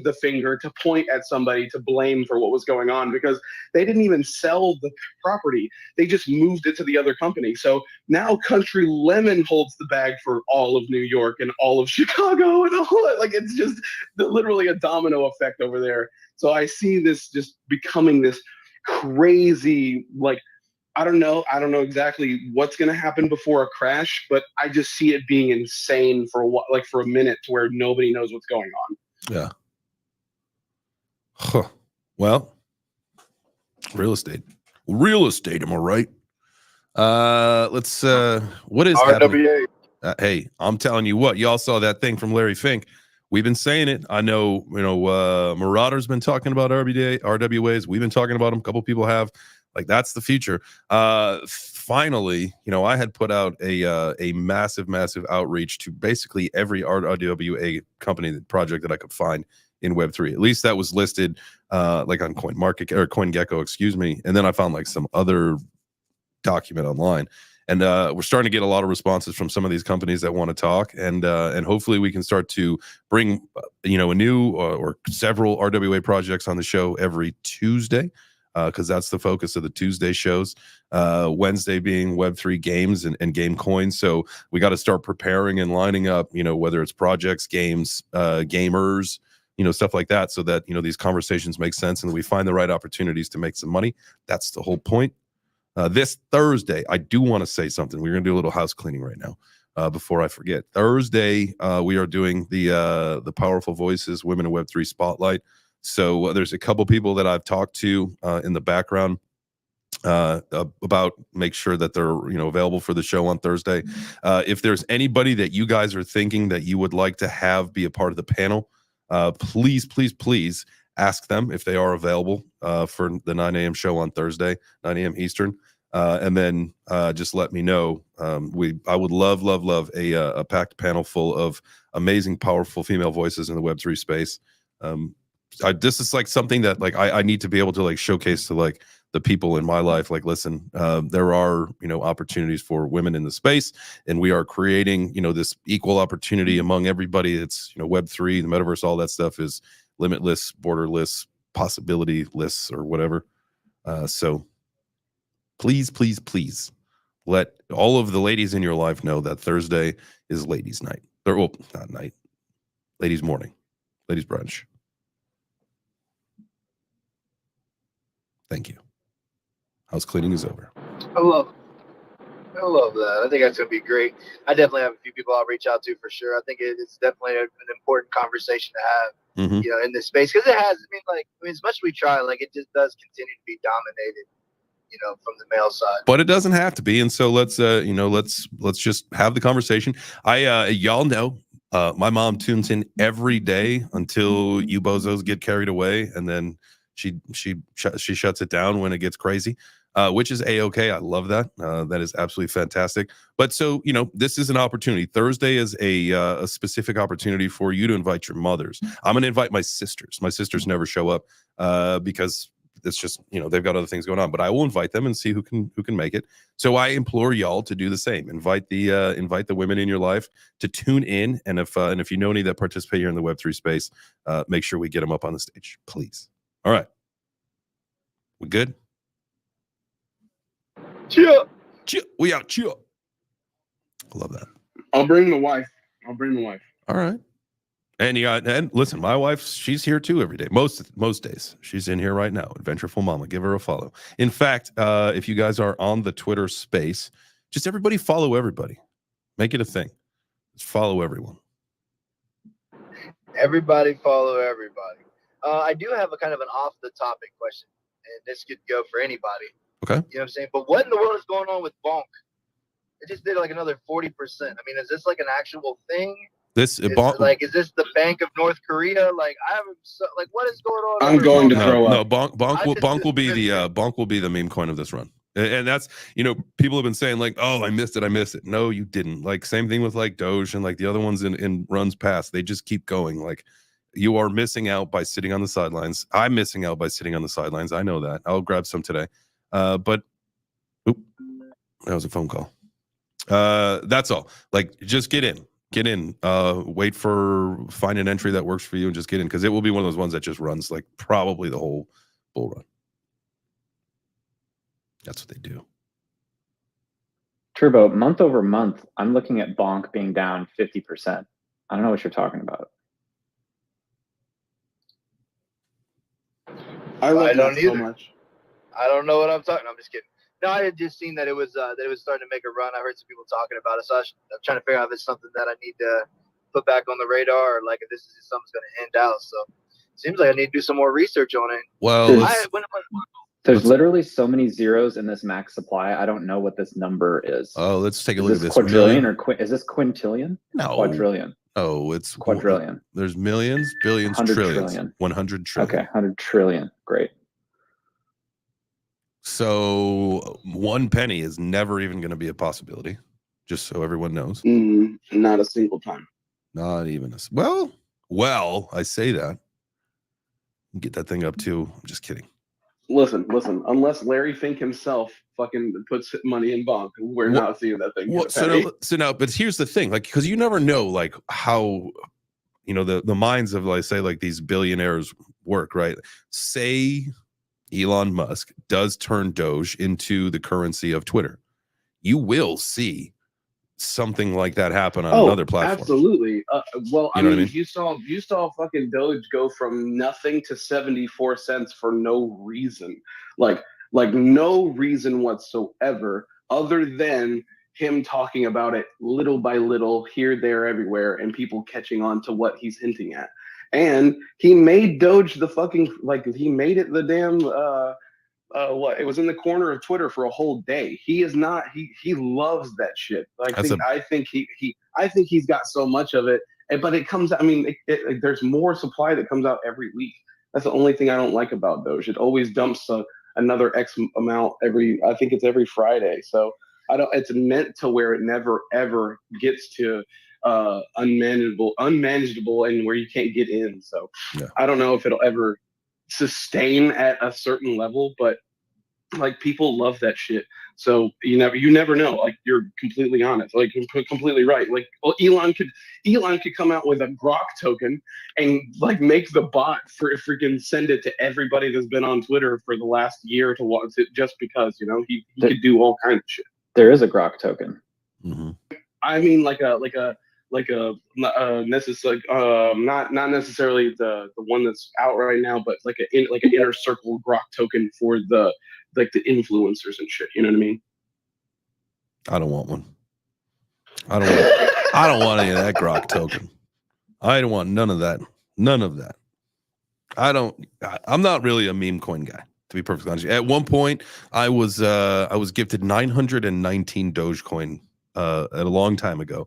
the finger to point at somebody to blame for what was going on, because they didn't even sell the property. They just moved it to the other company. So now Country Lemon holds the bag for all of New York and all of Chicago and all that. Like, it's just literally a domino effect over there. So I see this just becoming this crazy, like, I don't know exactly what's going to happen before a crash, but I just see it being insane for a minute, to where nobody knows what's going on. Yeah. Huh. Well, real estate. Am I right? Let's what is RWA? Hey, I'm telling you what, y'all saw that thing from Larry Fink. We've been saying it. I know, Marauder's been talking about RWAs. We've been talking about them. A couple people have. Like, that's the future. Finally, I had put out a massive outreach to basically every RWA company project that I could find in Web3. At least that was listed like on CoinGecko, excuse me. And then I found, like, some other document online. And we're starting to get a lot of responses from some of these companies that want to talk, and hopefully we can start to bring a new or several RWA projects on the show every Tuesday, because that's the focus of the Tuesday shows. Wednesday being Web3 games and game coins. So we got to start preparing and lining up, whether it's projects, games, gamers, stuff like that, so that these conversations make sense and we find the right opportunities to make some money. That's the whole point. This Thursday, I do want to say something. We're going to do a little house cleaning right now before I forget. Thursday, we are doing the Powerful Voices Women in Web3 Spotlight. So there's a couple people that I've talked to in the background about make sure that they're available for the show on Thursday. If there's anybody that you guys are thinking that you would like to have be a part of the panel, please ask them if they are available for the 9 a.m. show on Thursday, 9 a.m. Eastern. And then just let me know. I would love a packed panel full of amazing, powerful female voices in the Web3 space. This is like something that I need to be able to showcase to the people in my life. Listen, there are opportunities for women in the space, and we are creating this equal opportunity among everybody. It's Web3, the metaverse, all that stuff is limitless, borderless, possibility-less, or whatever. So please let all of the ladies in your life know that Thursday is ladies' night. Or, not night, ladies' morning, ladies' brunch. Thank you. House cleaning is over. I love that. I think that's going to be great. I definitely have a few people I'll reach out to for sure. I think it's definitely an important conversation to have, in this space, because it has. As much as we try, it just does continue to be dominated, from the male side. But it doesn't have to be, and so let's just have the conversation. Y'all know, my mom tunes in every day until you bozos get carried away, and then she shuts it down when it gets crazy. Which is A-okay. I love that. That is absolutely fantastic. But so, this is an opportunity. Thursday is a specific opportunity for you to invite your mothers. I'm going to invite my sisters. My sisters never show up because it's just, they've got other things going on. But I will invite them and see who can make it. So I implore y'all to do the same. Invite the women in your life to tune in. And if you know any that participate here in the Web3 space, make sure we get them up on the stage, please. All right. We good? Cheer. We out. Cheer. I love that. I'll bring the wife. All right. And listen, my wife, she's here too every day. Most days. She's in here right now. Adventureful Mama. Give her a follow. In fact, if you guys are on the Twitter space, just everybody follow everybody. Make it a thing. Just follow everyone. Everybody follow everybody. I do have a kind of an off-the-topic question, and this could go for anybody. Okay. You know what I'm saying? But what in the world is going on with Bonk? It just did another 40%. Is this an actual thing? Is this the Bank of North Korea? What is going on? I'm going to throw up. No, Bonk will be the meme coin of this run. And that's, people have been saying oh, I missed it. No, you didn't. Same thing with Doge and the other ones in runs past. They just keep going. You are missing out by sitting on the sidelines. I'm missing out by sitting on the sidelines. I know that. I'll grab some today. But that was a phone call. That's all. Just get in. Find an entry that works for you and just get in, because it will be one of those ones that just runs probably the whole bull run. That's what they do. Turbo, month over month, I'm looking at Bonk being down 50%. I don't know what you're talking about. I don't either. So much. I don't know what I'm talking. I'm just kidding. No, I had just seen that it was starting to make a run. I heard some people talking about it, so I'm trying to figure out if it's something that I need to put back on the radar, or if this is something that's going to end out. So it seems like I need to do some more research on it. Well, there's literally so many zeros in this max supply. I don't know what this number is. Oh, let's take a look at this. Quadrillion is this quintillion? No. Quadrillion. Oh, it's quadrillion. There's millions, billions, 100 trillions. trillion. 100 trillion. Okay, 100 trillion. Great. So 1 penny is never even going to be a possibility, just so everyone knows. Not a single time. Not even a... Well, I say that. Get that thing up too. I'm just kidding. Listen. Unless Larry Fink himself fucking puts money in bonk, we're not seeing that thing. Well, so now, but here's the thing, like, because you never know, like, how, you know, the minds of, like, say, like, these billionaires work, right? Say Elon Musk does turn Doge into the currency of Twitter, you will see something like that happen on another platform. Absolutely. Well, You know what I mean? you saw fucking Doge go from nothing to 74 cents for no reason. Like no reason whatsoever, other than him talking about it little by little, here, there, everywhere, and people catching on to what he's hinting at. And he made Doge the fucking, like, he made it the damn what, it was in the corner of Twitter for a whole day. He is not, he loves that shit. I think he's got so much of it, but it comes, I mean, there's more supply that comes out every week. That's the only thing I don't like about Doge. It always dumps another X amount I think it's every Friday. So it's meant to where it never ever gets to unmanageable and where you can't get in. So yeah. I don't know if it'll ever sustain at a certain level, but like, people love that shit. So you never know. Like, you're completely honest, like, you're completely right. Like, well, Elon could come out with a Grok token and, like, make the bot for freaking send it to everybody that's been on Twitter for the last year to watch it, just because, you know, he could do all kinds of shit. There is a Grok token. Mm-hmm. I mean, not necessarily the one that's out right now, but like an inner circle Grok token for the influencers and shit. You know what I mean? I don't want one. I don't want any of that Grok token. I don't want none of that. None of that. I'm not really a meme coin guy, to be perfectly honest. At one point, I was gifted 919 Dogecoin a long time ago.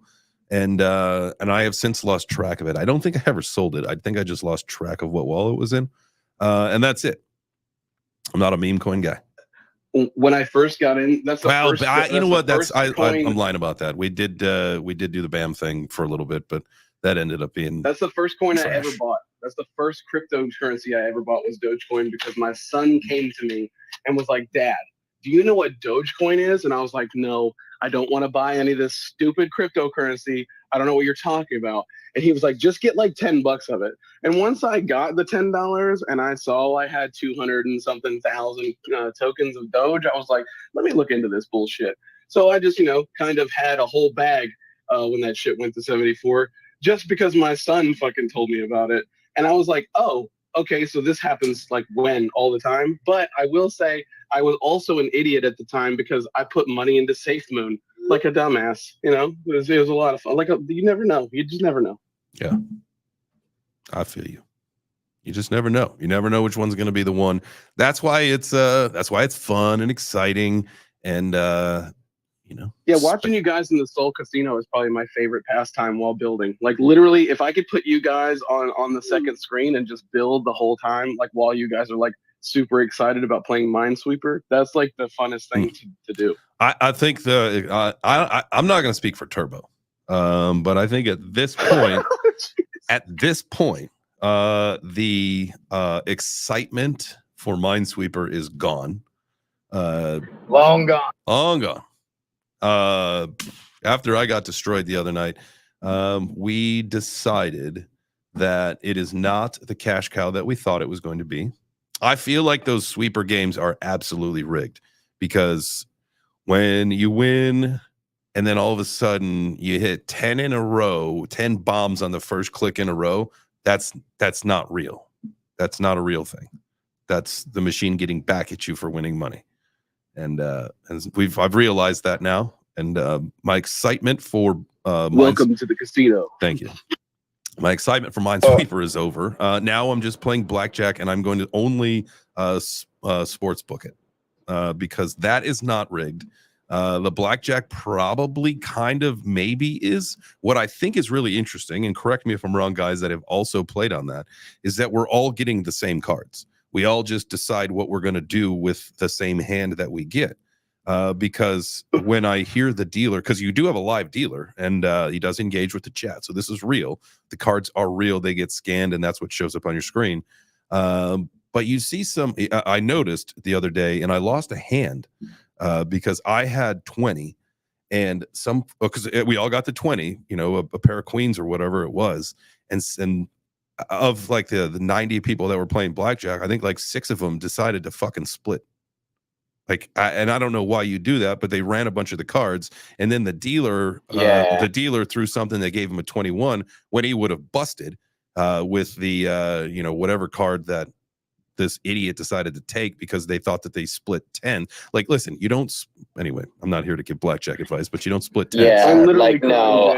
And I have since lost track of it. I don't think I ever sold it. I think I just lost track of what wallet it was in. And that's it. I'm not a meme coin guy. When I first got in, that's the first. You know what? I'm lying about that. We did do the BAM thing for a little bit, but that ended up being. That's the first coin I ever bought. That's the first cryptocurrency I ever bought was Dogecoin, because my son came to me and was like, "Dad, do you know what Dogecoin is?" And I was like, "No, I don't want to buy any of this stupid cryptocurrency. I don't know what you're talking about." And he was like, "Just get like $10 of it." And once I got the $10 and I saw I had 200 and something thousand tokens of Doge, I was like, let me look into this bullshit. So I just, kind of had a whole bag when that shit went to 74, just because my son fucking told me about it. And I was like, oh, okay, so this happens like all the time. But I will say I was also an idiot at the time, because I put money into SafeMoon like a dumbass. It was a lot of fun. You never know. You just never know. Yeah, I feel you. You just never know. You never know which one's going to be the one. That's why it's fun and exciting, and Yeah, watching you guys in the Soul Casino is probably my favorite pastime while building. Like, literally, if I could put you guys on the second screen and just build the whole time, like, while you guys are like super excited about playing Minesweeper, that's like the funnest thing to do. I think I'm not going to speak for Turbo, but I think at this point, the excitement for Minesweeper is gone. Long gone. Long gone. After I got destroyed the other night, we decided that it is not the cash cow that we thought it was going to be. I feel like those sweeper games are absolutely rigged, because when you win and then all of a sudden you hit 10 in a row, 10 bombs on the first click in a row, that's not real. That's not a real thing. That's the machine getting back at you for winning money. And I've realized that now, and my excitement for welcome to the casino. Thank you. My excitement for Minesweeper is over. Now I'm just playing blackjack, and I'm going to only sports book it, because that is not rigged. The blackjack probably kind of maybe is. What I think is really interesting, and correct me if I'm wrong, guys that have also played on that, is that we're all getting the same cards. We all just decide what we're going to do with the same hand that we get. Because when I hear the dealer, because you do have a live dealer, and he does engage with the chat, so this is real. The cards are real. They get scanned, and that's what shows up on your screen. But you see some. I noticed the other day, and I lost a hand because I had 20, and some because we all got the 20, you know, a pair of queens or whatever it was, and of like the 90 people that were playing blackjack, I think like 6 of them decided to fucking split. Like, and I don't know why you do that, but they ran a bunch of the cards, and then the dealer threw something that gave him a 21 when he would have busted with the you know, whatever card that this idiot decided to take because they thought that they split 10. Like, listen, you don't. Anyway, I'm not here to give blackjack advice, but you don't split 10. Yeah, I'm literally like no,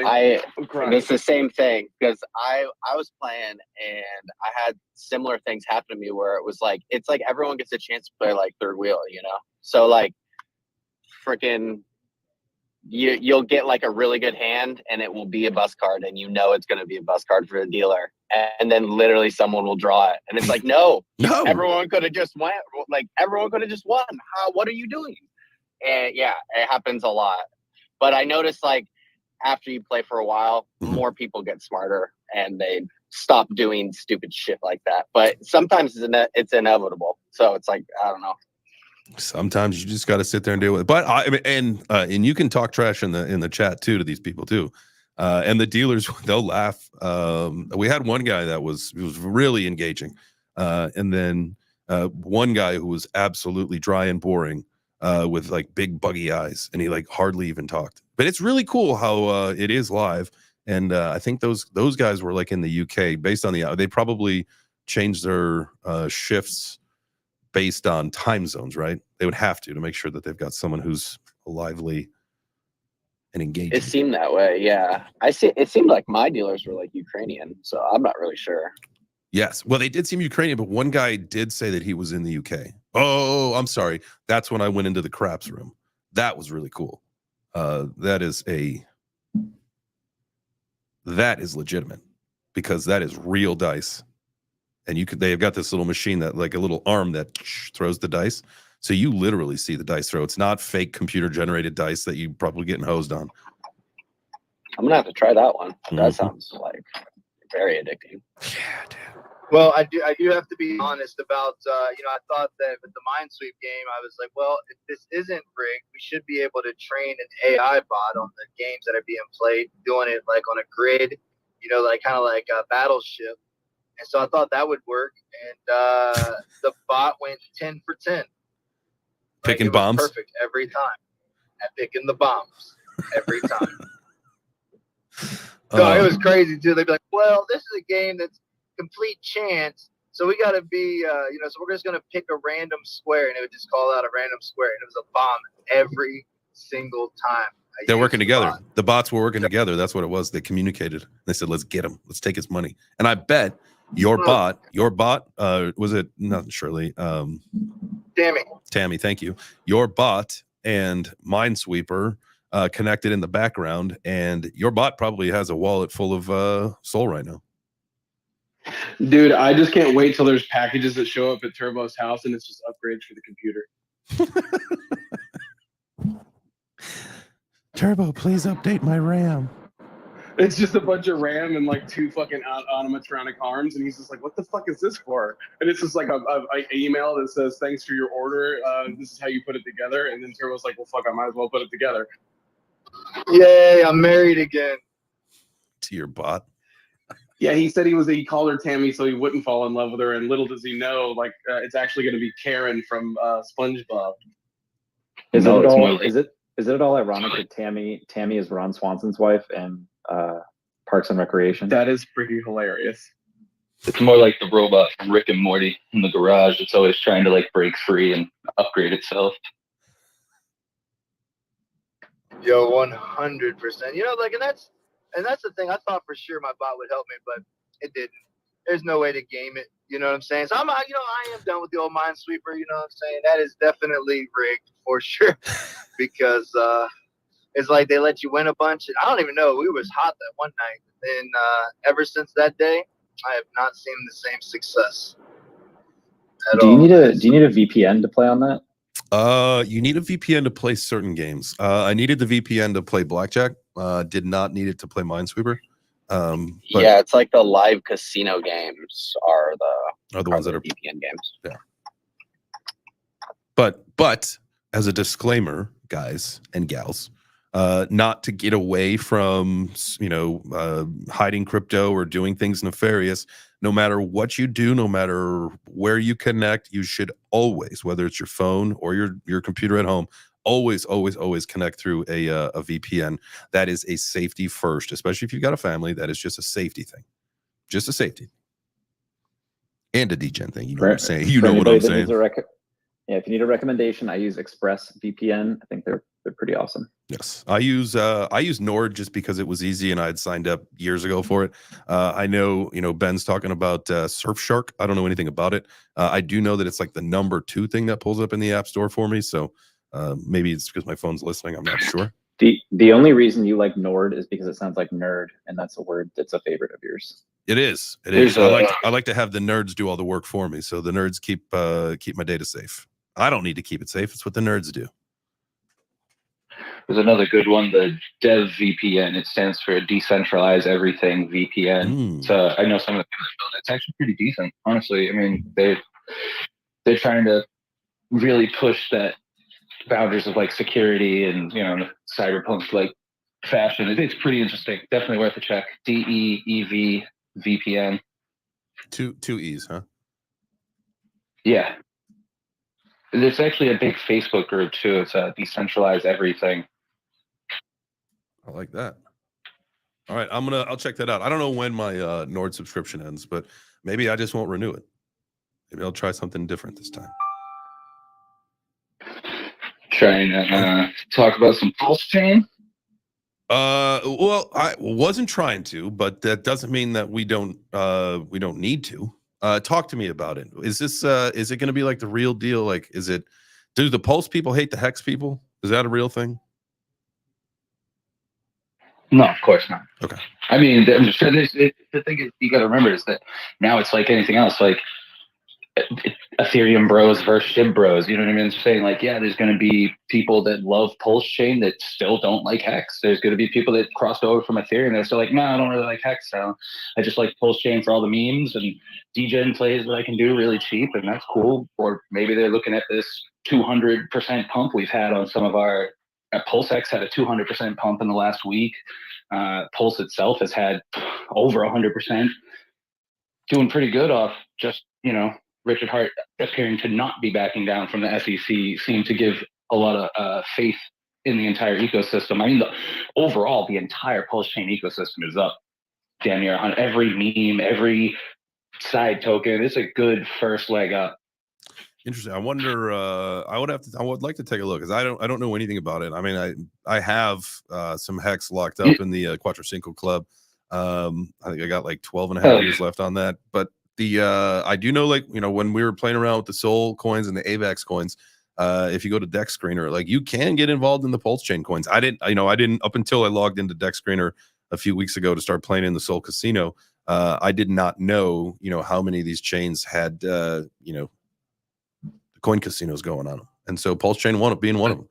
crying, Jay. it's the same thing because I was playing and I had similar things happen to me where it was like it's like everyone gets a chance to play like third wheel, you know. So like, freaking, you'll get like a really good hand and it will be a bust card, and you know it's going to be a bust card for the dealer, and then literally someone will draw it, and it's like no, everyone could have just won. Like everyone could have just won. What are you doing? And yeah, it happens a lot. But I noticed like after you play for a while, more people get smarter and they stop doing stupid shit like that. But sometimes it's inevitable. So it's like, I don't know. Sometimes you just got to sit there and deal with it. But and you can talk trash in the chat too to these people too. And the dealers, they'll laugh. We had one guy that was really engaging. And then one guy who was absolutely dry and boring with like big buggy eyes, and he like hardly even talked. But it's really cool how it is live. And I think those guys were like in the UK based on they probably changed their shifts based on time zones, right? They would have to make sure that they've got someone who's lively and engaging. It seemed that way, yeah. It seemed like my dealers were like Ukrainian, so I'm not really sure. Yes, well, they did seem Ukrainian, but one guy did say that he was in the UK. Oh, I'm sorry. That's when I went into the craps room. That was really cool. That is legitimate because that is real dice. And they've got this little machine that like a little arm that throws the dice. So you literally see the dice throw. It's not fake computer generated dice that you probably getting hosed on. I'm gonna have to try that one. That sounds like very addicting. Yeah, dude. Well, I do have to be honest about, you know, I thought that with the Minesweep game, I was like, well, if this isn't rigged, we should be able to train an AI bot on the games that are being played, doing it like on a grid, you know, like kind of like a Battleship. And so I thought that would work. And the bot went 10 for 10. Picking bombs? Perfect every time. At picking the bombs every time. So it was crazy, too. They'd be like, well, this is a game that's complete chance. So we got to be, you know, so we're just going to pick a random square. And it would just call out a random square. And it was a bomb every single time. They're working together. The bots were working together. That's what it was. They communicated. They said, let's get him. Let's take his money. And I bet your bot, was it not Shirley? Tammy, thank you. Your bot and Minesweeper connected in the background, and your bot probably has a wallet full of Soul right now. Dude, I just can't wait till there's packages that show up at Turbo's house and it's just upgrades for the computer. Turbo, please update my RAM. It's just a bunch of RAM and like 2 fucking animatronic arms, and he's just like, "What the fuck is this for?" And it's just like a email that says, "Thanks for your order. This is how you put it together." And then Turbo's like, "Well, fuck, I might as well put it together." Yay! I'm married again. To your bot. Yeah, he said he called her Tammy so he wouldn't fall in love with her, and little does he know, like it's actually going to be Karen from SpongeBob. Is it at all ironic that Tammy is Ron Swanson's wife and Parks and Recreation? That is pretty hilarious. It's more like the robot from Rick and Morty in the garage. It's always trying to like break free and upgrade itself. Yo, 100%. You know, like, and that's the thing. I thought for sure my bot would help me, but it didn't. There's no way to game it. You know what I'm saying? So I am done with the old Minesweeper. You know what I'm saying? That is definitely rigged for sure, because it's like they let you win a bunch. I don't even know. We was hot that one night, and ever since that day, I have not seen the same success at all. Do you need a VPN to play on that? You need a VPN to play certain games. I needed the VPN to play Blackjack. Did not need it to play Minesweeper. Yeah, it's like the live casino games are are the ones that are VPN games. Yeah. But as a disclaimer, guys and gals, not to get away from hiding crypto or doing things nefarious. No matter what you do, no matter where you connect, you should always, whether it's your phone or your computer at home, always connect through a VPN. That is a safety first, especially if you've got a family. That is just a safety thing, just a safety and a degen thing. You know what I'm saying? You know what I'm saying? Yeah, if you need a recommendation, I use Express VPN. I think they're pretty awesome. Yes, I use Nord just because it was easy and I had signed up years ago for it. I know Ben's talking about Surfshark. I don't know anything about it. I do know that it's like the number 2 thing that pulls up in the App Store for me. So maybe it's because my phone's listening. I'm not sure. The only reason you like Nord is because it sounds like nerd, and that's a word that's a favorite of yours. It is. It is. I like to have the nerds do all the work for me, so the nerds keep my data safe. I don't need to keep it safe. It's what the nerds do. There's another good one, the Dev VPN. It stands for Decentralize Everything VPN. So I know some of the people that build it. It's actually pretty decent, honestly. I mean, they're trying to really push that boundaries of like security and cyberpunk like fashion. It's pretty interesting. Definitely worth a check. DEEV VPN. Two E's, huh? Yeah. There's actually a big Facebook group too. It's Decentralize Everything. I like that. All right, I'll check that out. I don't know when my Nord subscription ends, but maybe I just won't renew it. Maybe I'll try something different this time. Trying to talk about some pulse chain. Well, I wasn't trying to, but that doesn't mean that we don't need to. Talk to me about it. Is it going to be like the real deal? Like, do the Pulse people hate the Hex people? Is that a real thing? No, of course not. Okay. I mean, the thing you got to remember is that now it's like anything else. Like Ethereum bros versus SHIB bros. You know what I mean? It's saying like, yeah, there's going to be people that love Pulse chain that still don't like Hex. There's going to be people that crossed over from Ethereum that's still like, no, I don't really like Hex. So I just like Pulse chain for all the memes and degen plays that I can do really cheap, and that's cool. Or maybe they're looking at this 200% pump we've had on some of our Pulse X had a 200% pump in the last week. Pulse itself has had over 100%, doing pretty good off just Richard Hart appearing to not be backing down from the SEC seemed to give a lot of faith in the entire ecosystem. I mean, overall, the entire Pulse chain ecosystem is up damn near on every meme, every side token. It's a good first leg up. Interesting. I wonder. I would like to take a look because I don't know anything about it. I mean, I have some Hex locked up in the Quattrocinco Club. I think I got like 12 and a half years left on that, but. I do know, like, when we were playing around with the Sol coins and the AVAX coins, if you go to Dex Screener, like, you can get involved in the Pulse chain coins. I didn't up until I logged into Dex Screener a few weeks ago to start playing in the Sol Casino. I did not know, how many of these chains had, the coin casinos going on them. And so Pulse chain being one of them.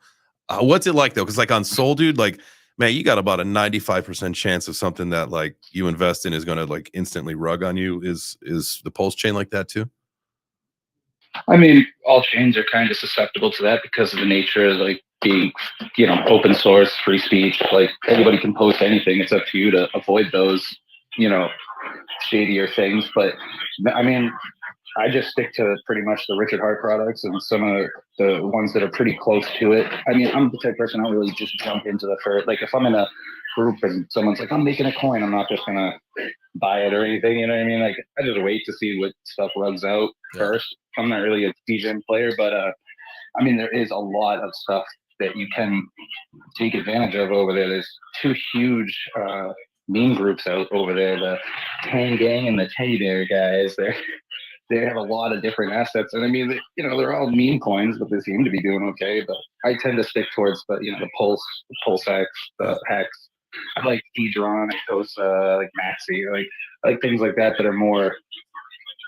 What's it like though? Because like on Sol, dude, like, man, you got about a 95% chance of something that like you invest in is going to like instantly rug on you. Is the Pulse chain like that too? I mean, all chains are kind of susceptible to that because of the nature of like being, open source, free speech. Like anybody can post anything. It's up to you to avoid those, shadier things. But I mean, I just stick to pretty much the Richard Hart products and some of the ones that are pretty close to it. I mean, I'm the type of person I don't really just jump into the first. Like if I'm in a group and someone's like, I'm making a coin, I'm not just gonna buy it or anything. You know what I mean? Like I just wait to see what stuff runs out first. I'm not really a degen player, but I mean, there is a lot of stuff that you can take advantage of over there. There's two huge meme groups out over there, the Tang Gang and the Teddy Bear guys. They have a lot of different assets, and I mean, they're all meme coins, but they seem to be doing okay. But I tend to stick towards the Pulse X, the Hex. I like Hedron, those like Maxi, like things like that are more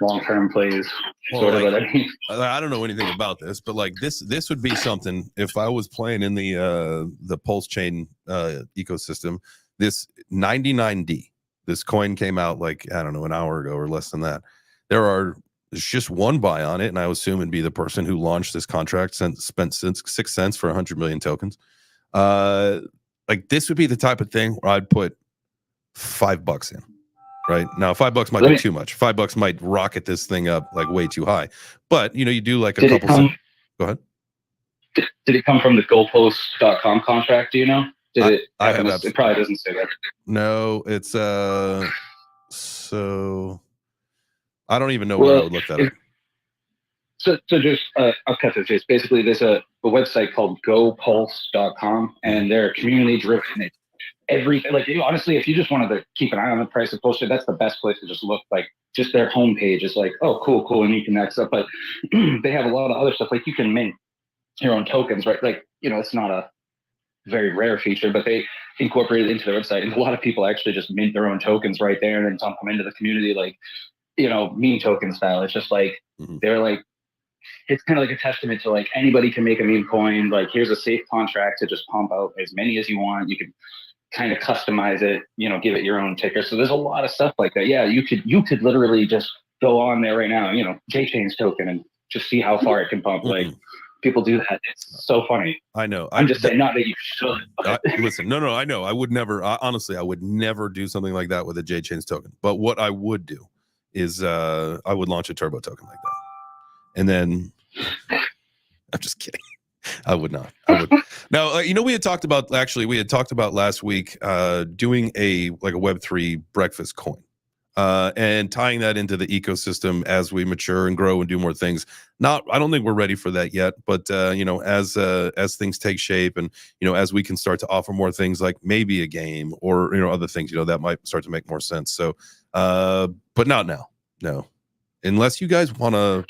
long-term plays. Well, sort like, of what I mean. I don't know anything about this, but like this would be something if I was playing in the Pulse chain ecosystem. This 99D, this coin came out like, I don't know, an hour ago or less than that. There are there's just one buy on it, and I would assume it'd be the person who launched this contract spent 6 cents for 100 million tokens. Like this would be the type of thing where I'd put $5 in. Right now, $5 might be too much. $5 might rocket this thing up like way too high. But you do like a couple. Go ahead. Did it come from the goalpost.com contract? Do you know? It probably doesn't say that. No, it's so I don't even know where I would look that up. So just I'll cut to the chase. Basically, there's a website called gopulse.com, and they're community driven. Everything, like, honestly, if you just wanted to keep an eye on the price of bullshit, that's the best place to just look. Like, just their homepage is like, oh, cool, and you can next up. But they have a lot of other stuff. Like, you can mint your own tokens, right? Like, it's not a very rare feature, but they incorporate it into their website, and a lot of people actually just mint their own tokens right there and then dump them into the community, like, meme token style. It's just like they're like, it's kind of like a testament to like anybody can make a meme coin. Like, here's a safe contract to just pump out as many as you want. You can kind of customize it, give it your own ticker. So there's a lot of stuff like that. Yeah, you could literally just go on there right now, JChain's token, and just see how far it can pump. Like, people do that. It's so funny. I know. I'm just saying, not that you should. Listen, no, I know. I would never. Honestly, I would never do something like that with a JChain's token. But what I would do is I would launch a turbo token like that, and then I'm just kidding. I would not. I would. Now, we had talked about last week doing a Web3 breakfast coin and tying that into the ecosystem as we mature and grow and do more things. I don't think we're ready for that yet, but as things take shape and as we can start to offer more things like maybe a game or other things, that might start to make more sense. So, but not now. No, unless you guys want to.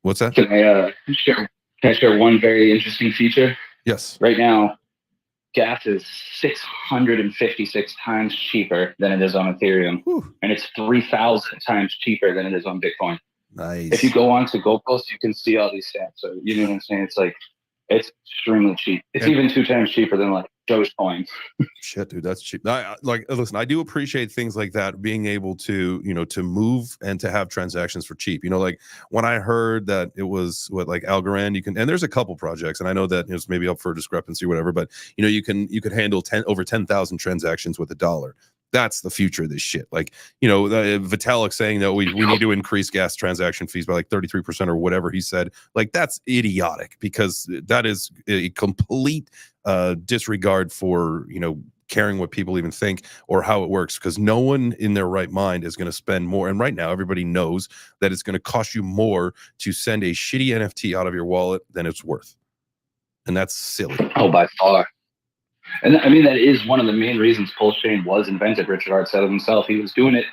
What's that? Can I share one very interesting feature? Yes. Right now, gas is 656 times cheaper than it is on Ethereum. Whew. And it's 3,000 times cheaper than it is on Bitcoin. Nice. If you go on to GoPost, you can see all these stats. So you know what I'm saying? It's like, it's extremely cheap. It's even 2 times cheaper than like Dogecoin. Shit, dude, that's cheap. Listen, I do appreciate things like that, being able to, to move and to have transactions for cheap. Like when I heard that it was Algorand, and there's a couple projects, and I know that it's maybe up for discrepancy or whatever, but you could handle over 10,000 transactions with $1. That's the future of this shit. Like, Vitalik saying that we need to increase gas transaction fees by like 33% or whatever he said. Like, that's idiotic, because that is a complete disregard for, caring what people even think or how it works, because no one in their right mind is going to spend more. And right now, everybody knows that it's going to cost you more to send a shitty NFT out of your wallet than it's worth. And that's silly. Oh, by far. And I mean, that is one of the main reasons Pulse Chain was invented. Richard Hart said it himself. He was doing it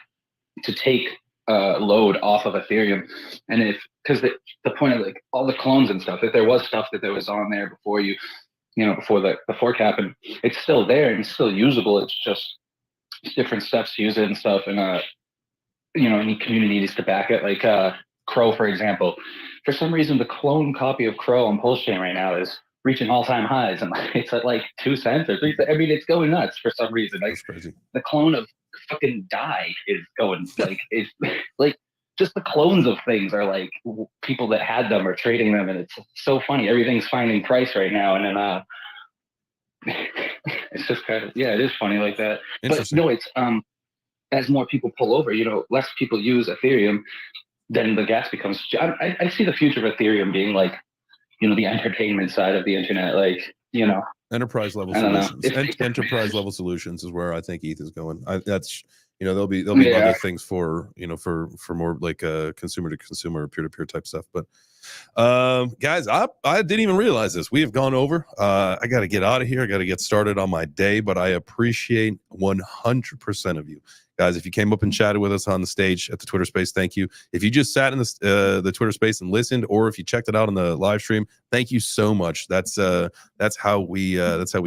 to take load off of Ethereum. And because the point of like all the clones and stuff, if there was stuff that was on there before before the fork happened, it's still there and it's still usable. It's just different steps to use it and stuff. And, any community needs to back it. Like Crow, for example. For some reason, the clone copy of Crow on Pulse Chain right now is reaching all-time highs, and it's at like 2 cents or 3 cents. I mean, it's going nuts for some reason. Like, that's crazy. The clone of fucking Die is going like, it's like just the clones of things are like people that had them are trading them, and it's so funny. Everything's finding price right now, and then it's just kind of, it is funny like that. But no, it's as more people pull over, less people use Ethereum, then the gas becomes. I see the future of Ethereum being like, the entertainment side of the internet, like, enterprise level solutions. Enterprise level solutions is where I think ETH is going. That's there'll be other things for for more like consumer to consumer, peer to peer type stuff. But guys, I didn't even realize this. We have gone over. I got to get out of here. I got to get started on my day. But I appreciate 100% of you. Guys, if you came up and chatted with us on the stage at the Twitter space, thank you. If you just sat in the Twitter space and listened, or if you checked it out on the live stream, thank you so much. That's how we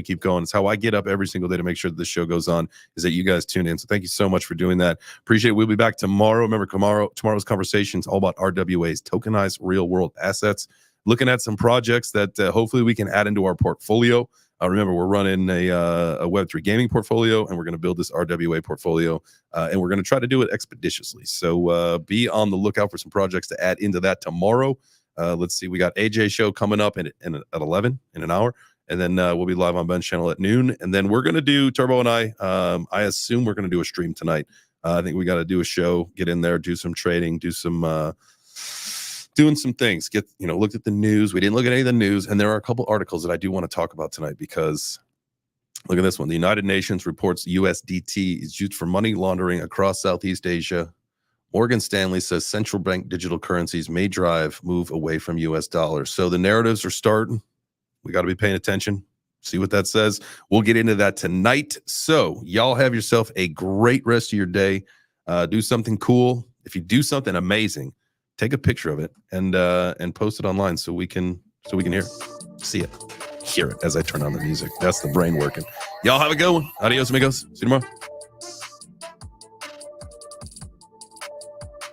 keep going. It's how I get up every single day to make sure that the show goes on, is that you guys tune in. So thank you so much for doing that. Appreciate it. We'll be back tomorrow. Remember, tomorrow's conversation is all about RWAs, tokenized real world assets. Looking at some projects that hopefully we can add into our portfolio. Remember, we're running a Web3 gaming portfolio, and we're going to build this RWA portfolio, and we're going to try to do it expeditiously. So be on the lookout for some projects to add into that tomorrow. Let's see. We got AJ show coming up at 11 in an hour. And then we'll be live on Ben's channel at noon. And then we're going to do, Turbo and I assume we're going to do a stream tonight. I think we got to do a show, get in there, do some trading, do some doing some things. Looked at the news. We didn't look at any of the news. And there are a couple articles that I do want to talk about tonight because look at this one. The United Nations reports USDT is used for money laundering across Southeast Asia. Morgan Stanley says central bank digital currencies may drive move away from US dollars. So the narratives are starting. We got to be paying attention. See what that says. We'll get into that tonight. So y'all have yourself a great rest of your day. Do something cool. If you do something amazing, take a picture of it and post it online so we can hear it, see it, hear it as I turn on the music. That's the brain working. Y'all have a good one. Adios, amigos. See you tomorrow.